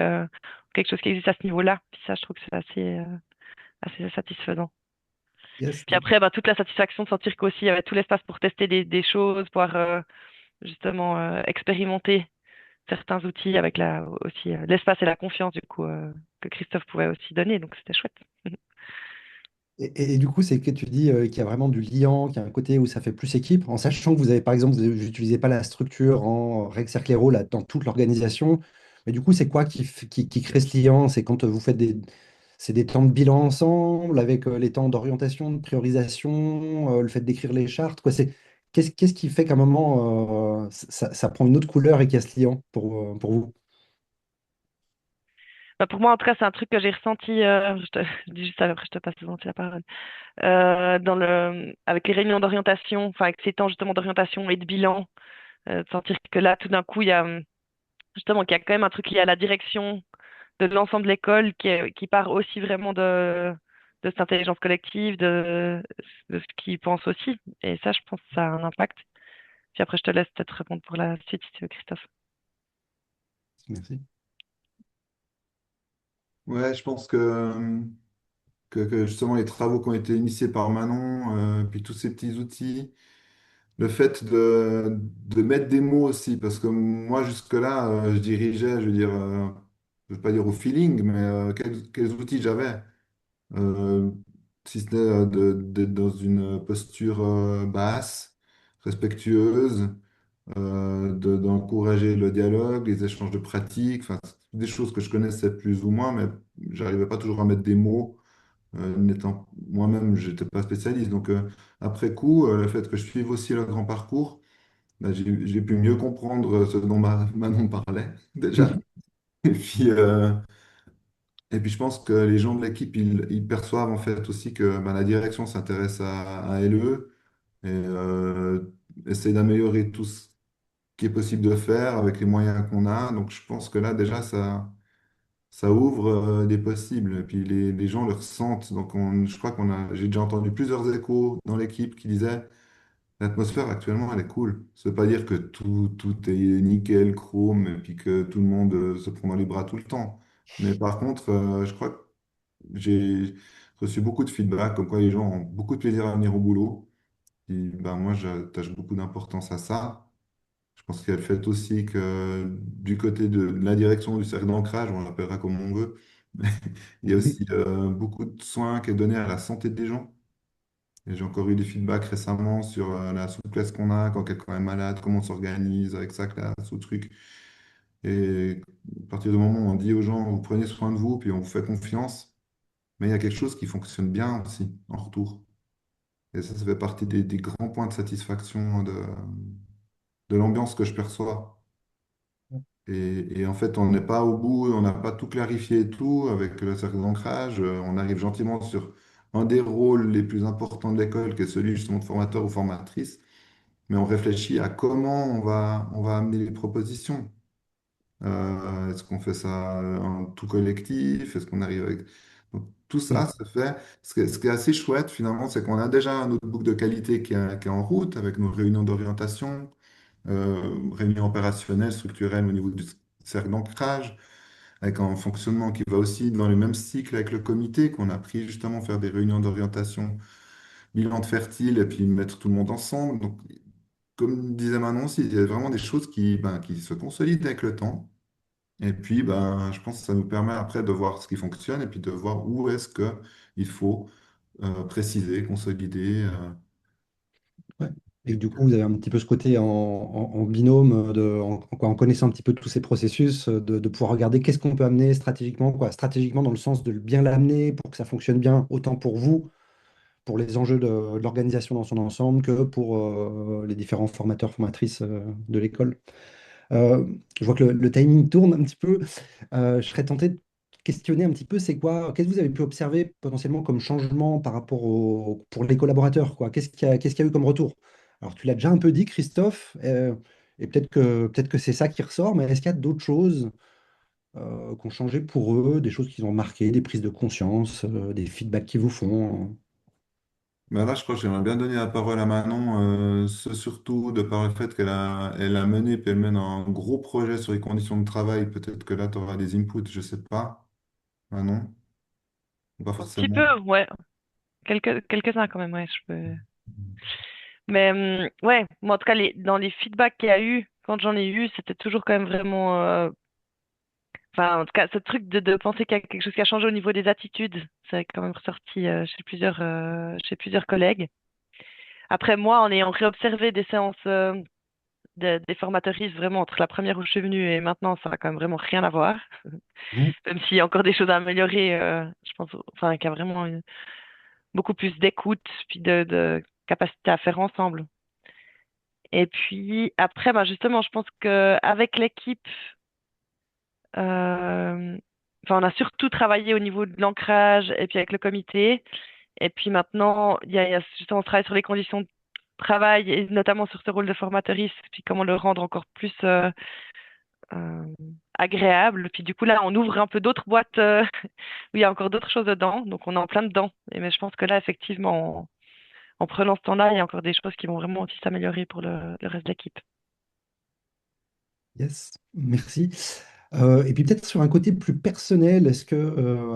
quelque chose qui existe à ce niveau-là. Puis ça, je trouve que c'est assez satisfaisant. Yes. Puis après, bah, toute la satisfaction de sentir qu'aussi il y avait tout l'espace pour tester des choses, pouvoir justement expérimenter certains outils avec aussi l'espace et la confiance du coup que Christophe pouvait aussi donner, donc c'était chouette. Et du coup, c'est que tu dis qu'il y a vraiment du liant, qu'il y a un côté où ça fait plus équipe, en sachant que vous avez, par exemple, vous n'utilisez pas la structure en règle, cercle, héros là, dans toute l'organisation. Mais du coup, c'est quoi qui crée ce liant? C'est quand vous faites c'est des temps de bilan ensemble, avec les temps d'orientation, de priorisation, le fait d'écrire les chartes, quoi. Qu'est-ce qui fait qu'à un moment, ça prend une autre couleur et qu'il y a ce liant pour vous? Bah, pour moi, en tout cas, c'est un truc que j'ai ressenti, je dis juste après, je te passe volontiers la parole, avec les réunions d'orientation, enfin avec ces temps justement d'orientation et de bilan, de sentir que là, tout d'un coup, il y a, justement qu'il y a quand même un truc lié à la direction de l'ensemble de l'école qui part aussi vraiment de cette intelligence collective, de ce qu'ils pensent aussi. Et ça, je pense que ça a un impact. Puis après, je te laisse peut-être répondre pour la suite, si tu veux, Christophe. Merci. Ouais, je pense que justement les travaux qui ont été initiés par Manon, puis tous ces petits outils, le fait de mettre des mots aussi, parce que moi jusque-là, je dirigeais, je veux dire, je veux pas dire au feeling, mais quels outils j'avais. Euh, Si ce n'est d'être dans une posture basse, respectueuse, d'encourager le dialogue, les échanges de pratiques, enfin, c'est des choses que je connaissais plus ou moins, mais j'arrivais pas toujours à mettre des mots. N'étant moi-même, j'étais pas spécialiste. Donc, après coup, le fait que je suive aussi le grand parcours, ben, j'ai pu mieux comprendre ce dont Manon parlait déjà. Et puis, je pense que les gens de l'équipe, ils perçoivent en fait aussi que ben, la direction s'intéresse à LE et essaie d'améliorer tout ce qui est possible de faire avec les moyens qu'on a. Donc, je pense que là, déjà, ça ouvre des possibles. Et puis, les gens le ressentent. Donc, je crois j'ai déjà entendu plusieurs échos dans l'équipe qui disaient l'atmosphère actuellement, elle est cool. Ça veut pas dire que tout est nickel, chrome, et puis que tout le monde se prend dans les bras tout le temps. Mais par contre, je crois que j'ai reçu beaucoup de feedback, comme quoi les gens ont beaucoup de plaisir à venir au boulot. Et ben, moi, j'attache beaucoup d'importance à ça. Je pense qu'il y a le fait aussi que du côté de la direction du cercle d'ancrage, on l'appellera comme on veut, mais il y a aussi beaucoup de soins qui est donné à la santé des gens. Et j'ai encore eu des feedbacks récemment sur la souplesse qu'on a quand quelqu'un est malade, comment on s'organise avec sa classe ou truc. Et à partir du moment où on dit aux gens, vous prenez soin de vous, puis on vous fait confiance, mais il y a quelque chose qui fonctionne bien aussi en retour. Et ça fait partie des grands points de satisfaction de l'ambiance que je perçois. Et en fait, on n'est pas au bout, on n'a pas tout clarifié et tout avec le cercle d'ancrage. On arrive gentiment sur un des rôles les plus importants de l'école, qui est celui justement de formateur ou formatrice. Mais on réfléchit à comment on va amener les propositions. Est-ce qu'on fait ça en tout collectif? Est-ce qu'on arrive avec... Donc, tout ça se fait. Ce qui est assez chouette finalement, c'est qu'on a déjà un notebook de qualité qui est en route avec nos réunions d'orientation, réunions opérationnelles, structurelles au niveau du cercle d'ancrage, avec un fonctionnement qui va aussi dans le même cycle avec le comité, qu'on a pris justement faire des réunions d'orientation, bilan de fertile, et puis mettre tout le monde ensemble. Donc, comme disait Manon aussi, il y a vraiment des choses qui se consolident avec le temps. Et puis, ben, je pense que ça nous permet après de voir ce qui fonctionne et puis de voir où est-ce qu'il faut préciser, consolider. Ouais. Et du coup, vous avez un petit peu ce côté en binôme, en connaissant un petit peu tous ces processus, de pouvoir regarder qu'est-ce qu'on peut amener stratégiquement, quoi, stratégiquement dans le sens de bien l'amener pour que ça fonctionne bien, autant pour vous, pour les enjeux de l'organisation dans son ensemble, que pour les différents formateurs, formatrices de l'école. Euh, je vois que le timing tourne un petit peu. Je serais tenté de questionner un petit peu, qu'est-ce que vous avez pu observer potentiellement comme changement par rapport pour les collaborateurs, quoi? Qu'est-ce qu'il y a eu comme retour? Alors, tu l'as déjà un peu dit, Christophe, et peut-être que c'est ça qui ressort, mais est-ce qu'il y a d'autres choses qui ont changé pour eux, des choses qu'ils ont marquées, des prises de conscience, des feedbacks qu'ils vous font? Ben là, je crois que j'aimerais bien donner la parole à Manon, ce surtout de par le fait elle a mené, puis elle mène un gros projet sur les conditions de travail. Peut-être que là, tu auras des inputs, je sais pas. Manon, pas Un petit forcément. peu, ouais. Quelques-uns quand même, ouais, je peux. Mais ouais, moi en tout cas, dans les feedbacks qu'il y a eu, quand j'en ai eu, c'était toujours quand même vraiment. Enfin, en tout cas, ce truc de penser qu'il y a quelque chose qui a changé au niveau des attitudes, c'est quand même ressorti chez plusieurs collègues. Après, moi, en ayant réobservé des séances des formatrices vraiment entre la première où je suis venue et maintenant, ça a quand même vraiment rien à voir. Mhm. Même s'il y a encore des choses à améliorer, je pense, enfin, qu'il y a vraiment beaucoup plus d'écoute puis de capacité à faire ensemble. Et puis après, bah justement, je pense qu'avec l'équipe, euh, enfin, on a surtout travaillé au niveau de l'ancrage et puis avec le comité. Et puis maintenant, il y a justement, on travaille sur les conditions de travail et notamment sur ce rôle de formatrice, puis comment le rendre encore plus euh, agréable. Puis du coup, là, on ouvre un peu d'autres boîtes où il y a encore d'autres choses dedans. Donc, on est en plein dedans. Mais je pense que là, effectivement, en prenant ce temps-là, il y a encore des choses qui vont vraiment aussi s'améliorer pour le reste de l'équipe. Yes, merci. Et puis peut-être sur un côté plus personnel, est-ce que,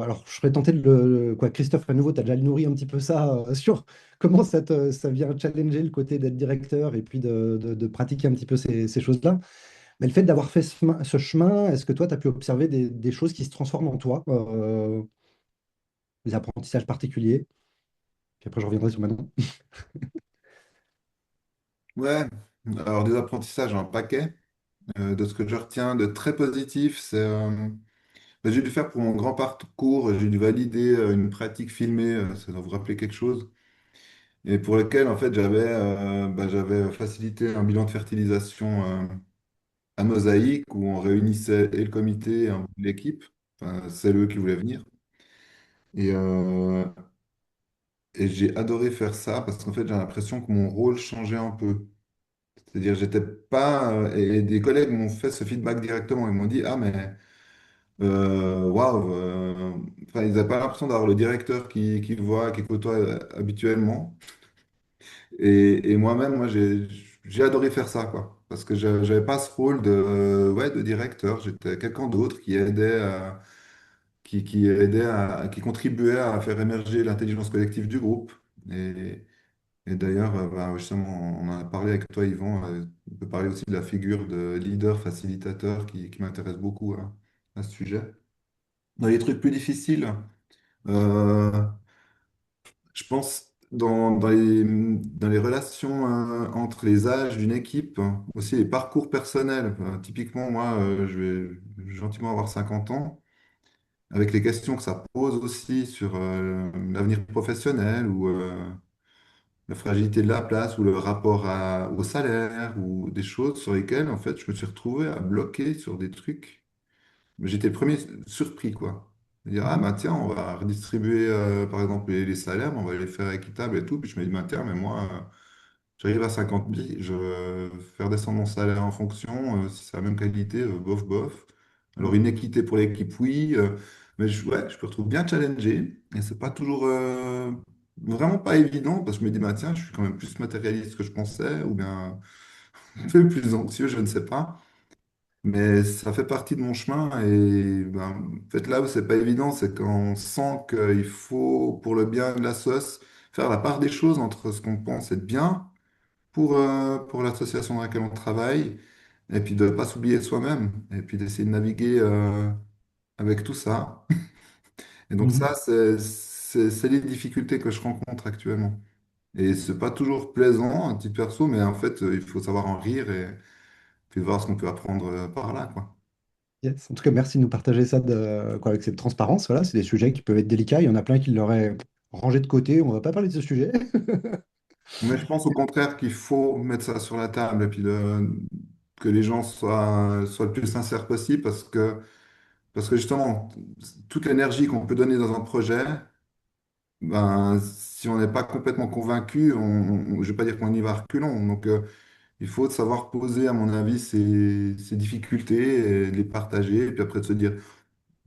alors je serais tenté de quoi, Christophe, à nouveau, tu as déjà nourri un petit peu ça sur comment ça vient challenger le côté d'être directeur et puis de pratiquer un petit peu ces choses-là. Mais le fait d'avoir fait ce chemin, est-ce que toi, tu as pu observer des choses qui se transforment en toi, des apprentissages particuliers? Puis après, je reviendrai sur Manon. Ouais, alors des apprentissages, un paquet. De ce que je retiens de très positif, c'est j'ai dû faire pour mon grand parcours, j'ai dû valider une pratique filmée, ça doit vous rappeler quelque chose, et pour lequel en fait j'avais facilité un bilan de fertilisation à Mosaïque où on réunissait et le comité et l'équipe, enfin, c'est eux qui voulaient venir. Et, euh, et j'ai adoré faire ça parce qu'en fait j'ai l'impression que mon rôle changeait un peu. C'est-à-dire j'étais pas... et des collègues m'ont fait ce feedback directement. Ils m'ont dit, ah mais... Waouh, enfin, ils n'avaient pas l'impression d'avoir le directeur qui voit, qui côtoie habituellement. Et moi-même, j'ai adoré faire ça, quoi. Parce que j'avais pas ce rôle ouais, de directeur. J'étais quelqu'un d'autre qui contribuait à faire émerger l'intelligence collective du groupe. Et, et d'ailleurs, justement, on en a parlé avec toi, Yvan. On peut parler aussi de la figure de leader facilitateur qui m'intéresse beaucoup à ce sujet. Dans les trucs plus difficiles, euh, je pense dans les relations entre les âges d'une équipe, hein, aussi les parcours personnels. Typiquement, moi, je vais gentiment avoir 50 ans, avec les questions que ça pose aussi sur l'avenir professionnel ou la fragilité de la place ou le rapport au salaire ou des choses sur lesquelles, en fait, je me suis retrouvé à bloquer sur des trucs. Mais j'étais le premier surpris, quoi. De dire, ah, Mhm. bah tiens, on va redistribuer, par exemple, les salaires, on va les faire équitables et tout. Puis je me dis, bah tiens, mais moi, j'arrive à 50 000, je veux faire descendre mon salaire en fonction, si c'est la même qualité, bof, bof. Alors, une équité pour l'équipe, oui, mais ouais, je me retrouve bien challengé. Et c'est pas toujours vraiment pas évident, parce que je me dis, bah tiens, je suis quand même plus matérialiste que je pensais, ou bien un peu plus anxieux, je ne sais pas. Mais ça fait partie de mon chemin et ben, en fait là où c'est pas évident, c'est quand on sent qu'il faut, pour le bien de la sauce, faire la part des choses entre ce qu'on pense être bien pour l'association dans laquelle on travaille, et puis de ne pas s'oublier soi-même, et puis d'essayer de naviguer avec tout ça. Et donc Mhm. ça, c'est les difficultés que je rencontre actuellement. Et c'est pas toujours plaisant, un petit perso, mais en fait, il faut savoir en rire et puis voir ce qu'on peut apprendre par là, quoi. Yes. En tout cas, merci de nous partager ça quoi, avec cette transparence. Voilà, c'est des sujets qui peuvent être délicats. Il y en a plein qui l'auraient rangé de côté. On ne va pas parler de ce sujet. Mais je pense au contraire qu'il faut mettre ça sur la table et puis que les gens soient le plus sincères possible parce que justement, toute l'énergie qu'on peut donner dans un projet, ben, si on n'est pas complètement convaincu, je ne vais pas dire qu'on y va à reculons. Donc, il faut savoir poser, à mon avis, ces difficultés et les partager et puis après de se dire,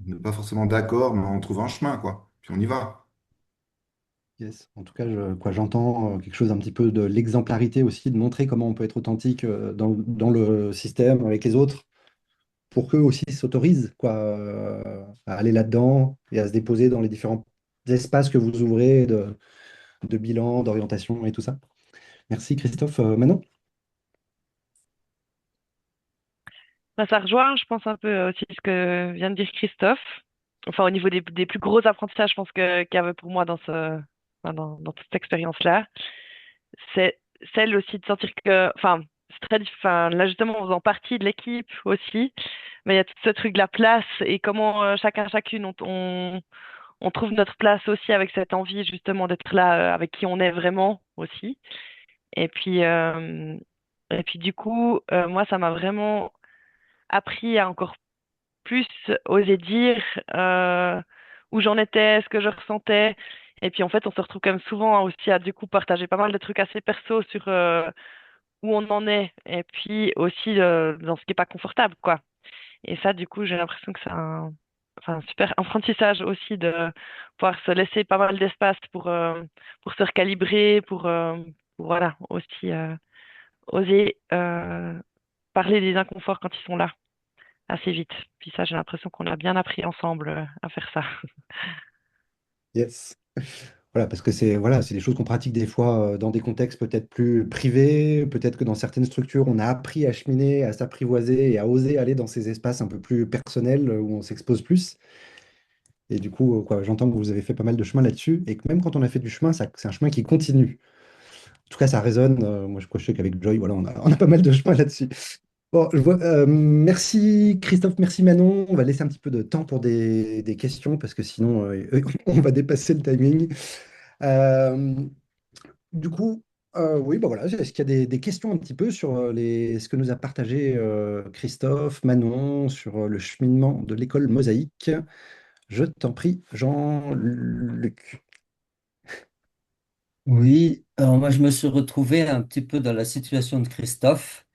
on n'est pas forcément d'accord, mais on trouve un chemin, quoi. Puis on y va. Yes. En tout cas, j'entends quelque chose un petit peu de l'exemplarité aussi, de montrer comment on peut être authentique dans le système avec les autres, pour qu'eux aussi s'autorisent quoi, à aller là-dedans et à se déposer dans les différents espaces que vous ouvrez de bilan, d'orientation et tout ça. Merci Christophe. Manon? Bah, ça rejoint, je pense, un peu aussi ce que vient de dire Christophe. Enfin, au niveau des plus gros apprentissages, je pense qu'il y avait pour moi enfin, dans toute cette expérience-là, c'est celle aussi de sentir que, enfin, c'est très enfin, là justement, en faisant partie de l'équipe aussi, mais il y a tout ce truc de la place et comment chacun, chacune, on trouve notre place aussi avec cette envie justement d'être là avec qui on est vraiment aussi. Et puis, euh, et puis du coup, moi, ça m'a vraiment appris à encore plus oser dire où j'en étais, ce que je ressentais. Et puis en fait, on se retrouve quand même souvent aussi à du coup partager pas mal de trucs assez perso sur où on en est. Et puis aussi dans ce qui est pas confortable, quoi. Et ça, du coup, j'ai l'impression que c'est un super apprentissage aussi de pouvoir se laisser pas mal d'espace pour se recalibrer, pour voilà, aussi oser parler des inconforts quand ils sont là assez vite. Puis ça, j'ai l'impression qu'on a bien appris ensemble à faire ça. Yes. Voilà, parce que c'est des choses qu'on pratique des fois dans des contextes peut-être plus privés, peut-être que dans certaines structures, on a appris à cheminer, à s'apprivoiser et à oser aller dans ces espaces un peu plus personnels où on s'expose plus. Et du coup, quoi, j'entends que vous avez fait pas mal de chemin là-dessus et que même quand on a fait du chemin, c'est un chemin qui continue. En tout cas, ça résonne. Moi, je sais qu'avec Joy, voilà, on a pas mal de chemin là-dessus. Bon, merci Christophe, merci Manon. On va laisser un petit peu de temps pour des questions parce que sinon, on va dépasser le timing. Euh, du coup, oui, bah voilà, est-ce qu'il y a des questions un petit peu sur ce que nous a partagé Christophe, Manon, sur le cheminement de l'école Mosaïque? Je t'en prie, Jean-Luc. Oui, alors moi je me suis retrouvé un petit peu dans la situation de Christophe,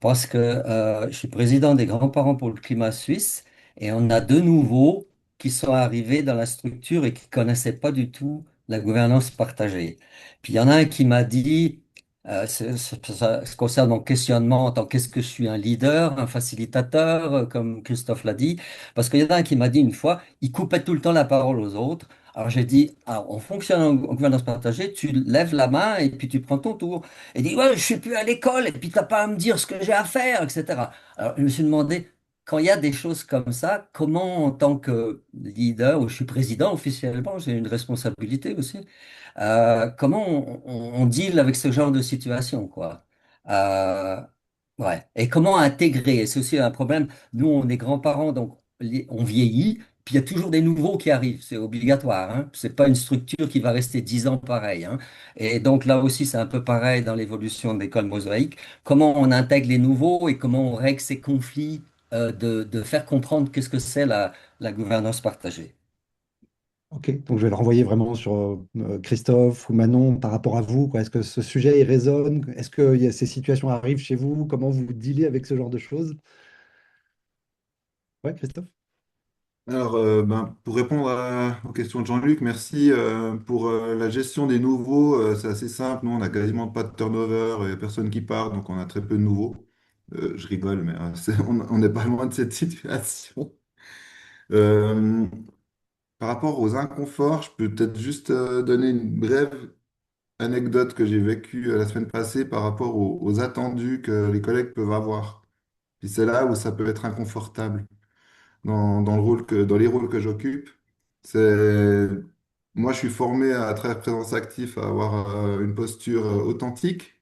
parce que je suis président des grands-parents pour le climat suisse et on a deux nouveaux qui sont arrivés dans la structure et qui connaissaient pas du tout la gouvernance partagée. Puis il y en a un qui m'a dit, ça concerne mon questionnement en tant qu'est-ce que je suis un leader, un facilitateur, comme Christophe l'a dit, parce qu'il y en a un qui m'a dit une fois, il coupait tout le temps la parole aux autres. Alors j'ai dit, ah, on fonctionne en gouvernance partagée, tu lèves la main et puis tu prends ton tour. Et il dit, ouais, je suis plus à l'école et puis t'as pas à me dire ce que j'ai à faire, etc. Alors je me suis demandé, quand il y a des choses comme ça, comment en tant que leader, ou je suis président officiellement, j'ai une responsabilité aussi, comment on deal avec ce genre de situation, quoi. Euh, ouais. Et comment intégrer? Et c'est aussi un problème. Nous, on est grands-parents, donc on vieillit. Puis il y a toujours des nouveaux qui arrivent, c'est obligatoire. Hein. C'est pas une structure qui va rester 10 ans pareil. Hein. Et donc là aussi, c'est un peu pareil dans l'évolution de l'école mosaïque. Comment on intègre les nouveaux et comment on règle ces conflits, de faire comprendre qu'est-ce que c'est la gouvernance partagée. Ok, donc je vais le renvoyer vraiment sur Christophe ou Manon par rapport à vous, quoi. Est-ce que ce sujet il résonne? Est-ce que ces situations arrivent chez vous? Comment vous dealez avec ce genre de choses? Ouais, Christophe? Alors, pour répondre aux questions de Jean-Luc, merci. Pour la gestion des nouveaux, c'est assez simple. Nous, on n'a quasiment pas de turnover, il n'y a personne qui part, donc on a très peu de nouveaux. Je rigole, mais on n'est pas loin de cette situation. Euh, Par rapport aux inconforts, je peux peut-être juste donner une brève anecdote que j'ai vécue la semaine passée par rapport aux attendus que les collègues peuvent avoir. Puis c'est là où ça peut être inconfortable dans les rôles que j'occupe. C'est, moi, je suis formé à travers présence active à avoir une posture authentique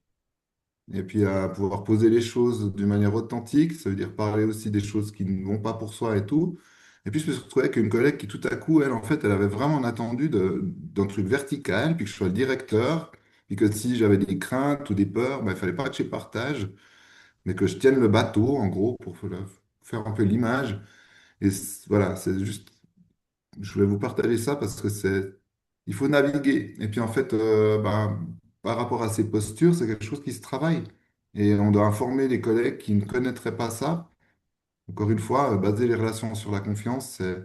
et puis à pouvoir poser les choses d'une manière authentique. Ça veut dire parler aussi des choses qui ne vont pas pour soi et tout. Et puis, je me suis retrouvé avec une collègue qui, tout à coup, elle, en fait, elle avait vraiment attendu d'un truc vertical, puis que je sois le directeur, puis que si j'avais des craintes ou des peurs, ben, il fallait pas que je les partage, mais que je tienne le bateau, en gros, pour faire un peu l'image. Et voilà, c'est juste, je voulais vous partager ça parce que il faut naviguer. Et puis en fait, ben, par rapport à ces postures, c'est quelque chose qui se travaille. Et on doit informer les collègues qui ne connaîtraient pas ça. Encore une fois, baser les relations sur la confiance, c'est...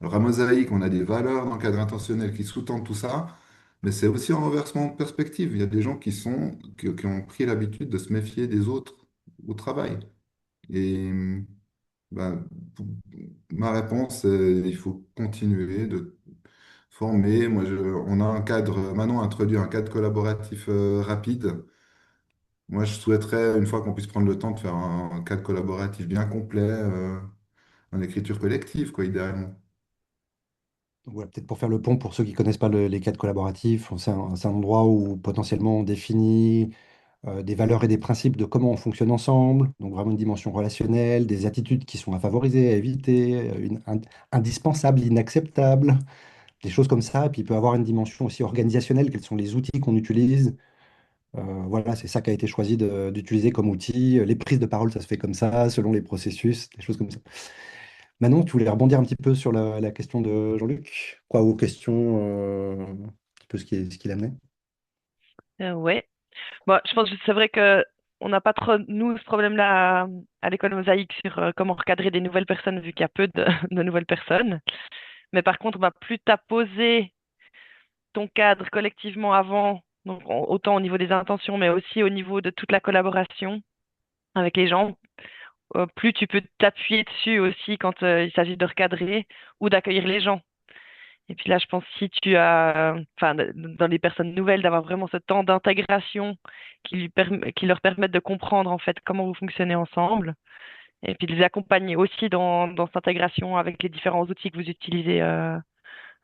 Alors à Mosaïque, on a des valeurs dans le cadre intentionnel qui sous-tendent tout ça, mais c'est aussi un renversement de perspective. Il y a des gens qui ont pris l'habitude de se méfier des autres au travail. Et ben, pour- ma réponse, c'est il faut continuer de former. On a un cadre, Manon a introduit un cadre collaboratif rapide. Moi, je souhaiterais, une fois qu'on puisse prendre le temps de faire un cadre collaboratif bien complet, en écriture collective, quoi, idéalement. Donc voilà, peut-être pour faire le pont pour ceux qui connaissent pas les cadres collaboratifs, c'est un endroit où potentiellement on définit des valeurs et des principes de comment on fonctionne ensemble, donc vraiment une dimension relationnelle, des attitudes qui sont à favoriser, à éviter, indispensables, inacceptables, des choses comme ça. Et puis il peut avoir une dimension aussi organisationnelle, quels sont les outils qu'on utilise. Voilà, c'est ça qui a été choisi d'utiliser comme outil. Les prises de parole, ça se fait comme ça, selon les processus, des choses comme ça. Manon, tu voulais rebondir un petit peu sur la question de Jean-Luc, quoi, aux questions, un petit peu ce qu'il amenait. Ouais. Bon, je pense que c'est vrai que on n'a pas trop, nous, ce problème-là à l'école Mosaïque sur comment recadrer des nouvelles personnes, vu qu'il y a peu de, de nouvelles personnes. Mais par contre, bah, plus tu as posé ton cadre collectivement avant, donc autant au niveau des intentions, mais aussi au niveau de toute la collaboration avec les gens, plus tu peux t'appuyer dessus aussi quand il s'agit de recadrer ou d'accueillir les gens. Et puis là, je pense si tu as, enfin, dans les personnes nouvelles, d'avoir vraiment ce temps d'intégration qui leur permette de comprendre en fait comment vous fonctionnez ensemble, et puis de les accompagner aussi dans cette intégration avec les différents outils que vous utilisez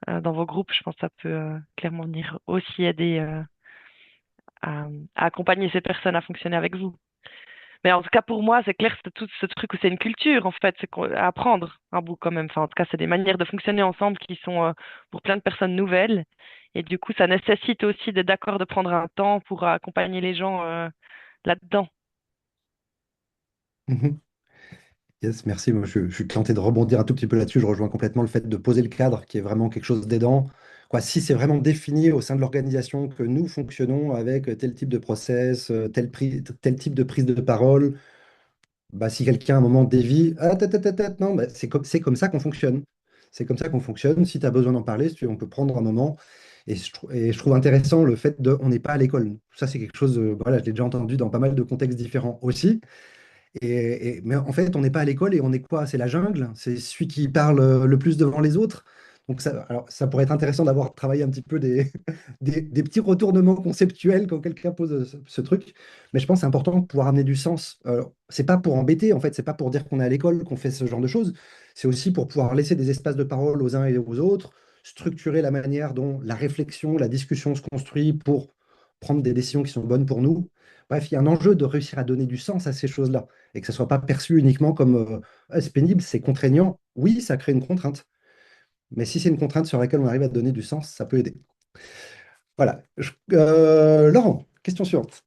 dans vos groupes. Je pense que ça peut clairement venir aussi aider à accompagner ces personnes à fonctionner avec vous. Mais en tout cas, pour moi, c'est clair que c'est tout ce truc où c'est une culture, en fait, à apprendre un bout quand même. Enfin, en tout cas, c'est des manières de fonctionner ensemble qui sont pour plein de personnes nouvelles. Et du coup, ça nécessite aussi d'être d'accord de prendre un temps pour accompagner les gens là-dedans. Mhm. Yes, merci. Moi, je suis tenté de rebondir un tout petit peu là-dessus. Je rejoins complètement le fait de poser le cadre, qui est vraiment quelque chose d'aidant. Quoi, si c'est vraiment défini au sein de l'organisation que nous fonctionnons avec tel type de process, tel type de prise de parole, bah, si quelqu'un à un moment dévie, ah, non, bah, c'est comme ça qu'on fonctionne. C'est comme ça qu'on fonctionne. Si tu as besoin d'en parler, si tu veux, on peut prendre un moment. Et je trouve intéressant le fait de on n'est pas à l'école. Ça, c'est quelque chose, voilà, je l'ai déjà entendu dans pas mal de contextes différents aussi. Mais en fait, on n'est pas à l'école et on est quoi? C'est la jungle, c'est celui qui parle le plus devant les autres. Donc ça, alors, ça pourrait être intéressant d'avoir travaillé un petit peu des petits retournements conceptuels quand quelqu'un pose ce truc. Mais je pense que c'est important de pouvoir amener du sens. C'est pas pour embêter, en fait, c'est pas pour dire qu'on est à l'école qu'on fait ce genre de choses. C'est aussi pour pouvoir laisser des espaces de parole aux uns et aux autres, structurer la manière dont la réflexion, la discussion se construit pour prendre des décisions qui sont bonnes pour nous. Bref, il y a un enjeu de réussir à donner du sens à ces choses-là et que ça ne soit pas perçu uniquement comme ah, c'est pénible, c'est contraignant. Oui, ça crée une contrainte, mais si c'est une contrainte sur laquelle on arrive à donner du sens, ça peut aider. Voilà. Laurent, question suivante.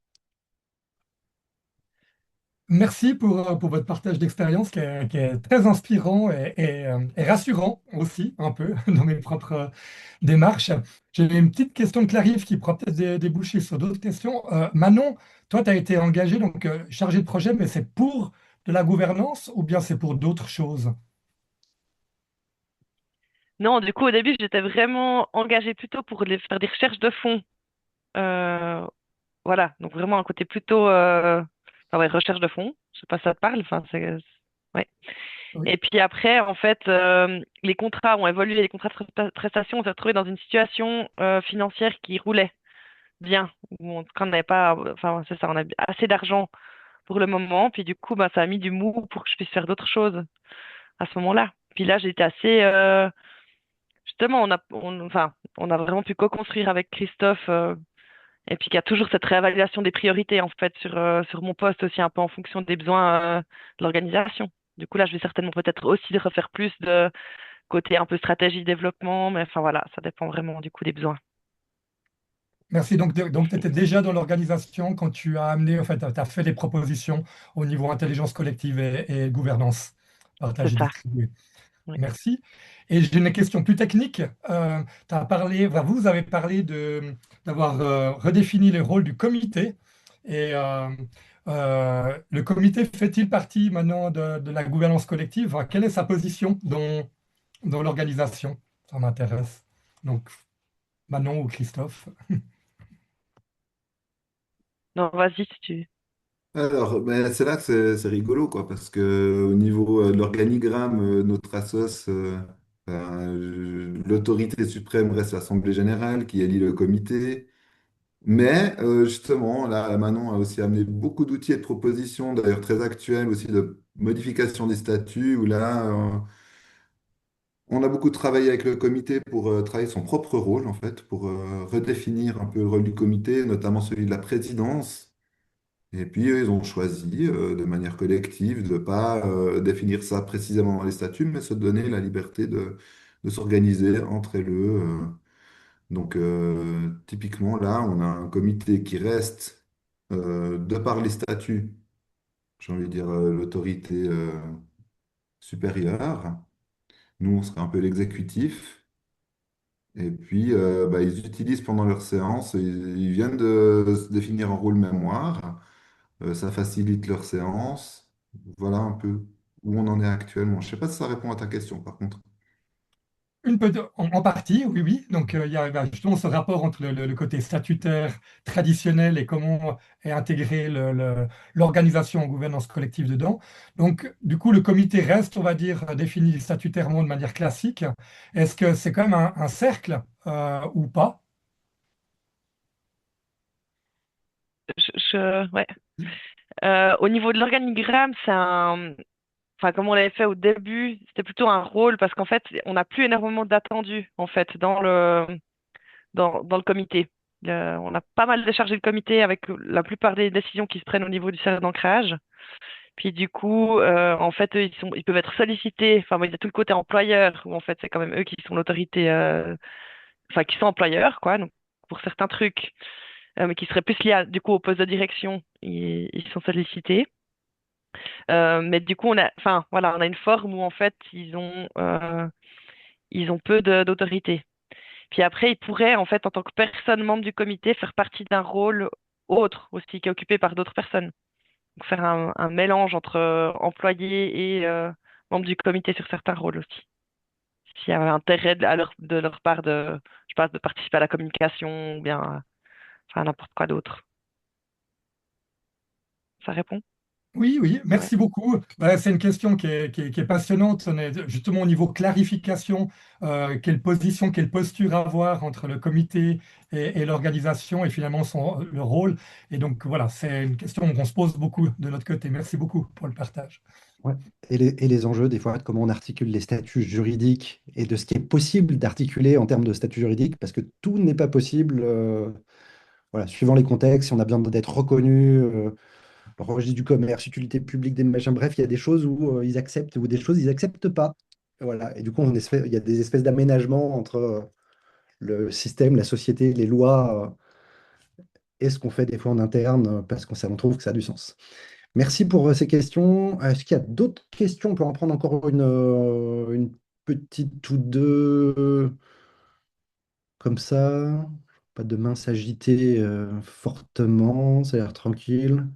Merci pour votre partage d'expérience qui est très inspirant et rassurant aussi un peu dans mes propres démarches. J'ai une petite question de Clarif qui pourra peut-être déboucher sur d'autres questions. Manon, toi, tu as été engagé, donc chargé de projet, mais c'est pour de la gouvernance ou bien c'est pour d'autres choses? Non, du coup, au début, j'étais vraiment engagée plutôt pour faire des recherches de fonds. Euh, voilà, donc vraiment un côté plutôt ouais, recherche de fonds. Je sais pas si ça te parle. Enfin, ouais. Oui. Et puis après, en fait, les contrats ont évolué, les contrats de prestation, on s'est retrouvé dans une situation financière qui roulait bien, où quand on n'avait pas, enfin c'est ça, on a assez d'argent pour le moment, puis du coup, bah, ça a mis du mou pour que je puisse faire d'autres choses à ce moment-là. Puis là, j'ai été assez, justement, enfin, on a vraiment pu co-construire avec Christophe, et puis qu'il y a toujours cette réévaluation des priorités en fait sur mon poste aussi un peu en fonction des besoins de l'organisation. Du coup, là, je vais certainement peut-être aussi refaire plus de côté un peu stratégie, développement, mais enfin voilà, ça dépend vraiment du coup des besoins. Merci. Donc tu étais déjà dans l'organisation quand tu as amené, en fait, tu as fait des propositions au niveau intelligence collective et gouvernance C'est partagée ça. distribuée. Oui. Merci. Et j'ai une question plus technique. T'as parlé, enfin, vous avez parlé d'avoir redéfini les rôles du comité. Et le comité fait-il partie maintenant de la gouvernance collective? Enfin, quelle est sa position dans l'organisation? Ça m'intéresse. Donc, Manon ou Christophe? Non, vas-y si tu. Alors, ben, c'est là que c'est rigolo, quoi, parce que au niveau de l'organigramme, notre assos, l'autorité suprême reste l'Assemblée générale qui élit le comité. Mais justement, là, Manon a aussi amené beaucoup d'outils et de propositions, d'ailleurs très actuels aussi, de modification des statuts, où là, on a beaucoup travaillé avec le comité pour travailler son propre rôle, en fait, pour redéfinir un peu le rôle du comité, notamment celui de la présidence. Et puis, eux, ils ont choisi de manière collective de ne pas définir ça précisément dans les statuts, mais se donner la liberté de s'organiser entre elles. Donc, typiquement, là, on a un comité qui reste, de par les statuts, j'ai envie de dire, l'autorité supérieure. Nous, on serait un peu l'exécutif. Et puis, ils utilisent pendant leur séance, ils viennent de se définir un rôle mémoire. Ça facilite leurs séances. Voilà un peu où on en est actuellement. Je ne sais pas si ça répond à ta question, par contre. En partie, oui, oui. Donc, il y a justement ce rapport entre le côté statutaire traditionnel et comment est intégrée l'organisation en gouvernance collective dedans. Donc, du coup, le comité reste, on va dire, défini statutairement de manière classique. Est-ce que c'est quand même un cercle ou pas? Ouais. Au niveau de l'organigramme, enfin, comme on l'avait fait au début, c'était plutôt un rôle parce qu'en fait, on n'a plus énormément d'attendus en fait dans le comité. On a pas mal déchargé le comité avec la plupart des décisions qui se prennent au niveau du cercle d'ancrage. Puis du coup, en fait, eux, ils peuvent être sollicités. Enfin, il y a tout le côté employeur où en fait, c'est quand même eux qui sont l'autorité, enfin, qui sont employeurs, quoi. Donc, pour certains trucs, mais qui seraient plus liés du coup au poste de direction, ils sont sollicités. Mais du coup, enfin, voilà, on a une forme où en fait, ils ont peu d'autorité. Puis après, ils pourraient, en fait, en tant que personne membre du comité, faire partie d'un rôle autre aussi, qui est occupé par d'autres personnes. Donc, faire un mélange entre employés et membres du comité sur certains rôles aussi. S'il y avait intérêt de leur part je sais pas, de participer à la communication ou bien enfin, n'importe quoi d'autre. Ça répond? Oui, oui, Ouais. merci beaucoup. C'est une question qui est passionnante. On est justement au niveau clarification, quelle position, quelle posture avoir entre le comité et l'organisation et finalement le rôle. Et donc voilà, c'est une question qu'on se pose beaucoup de notre côté. Merci beaucoup pour le partage. Ouais. Et les enjeux, des fois, de comment on articule les statuts juridiques et de ce qui est possible d'articuler en termes de statut juridique, parce que tout n'est pas possible, voilà, suivant les contextes, si on a besoin d'être reconnu, le registre du commerce, utilité publique, des machins, bref, il y a des choses où ils acceptent ou des choses ils acceptent pas. Voilà. Et du coup, il y a des espèces d'aménagements entre le système, la société, les lois et ce qu'on fait des fois en interne, parce on trouve que ça a du sens. Merci pour ces questions. Est-ce qu'il y a d'autres questions? On peut en prendre encore une petite ou deux comme ça. Pas de main s'agiter fortement, ça a l'air tranquille.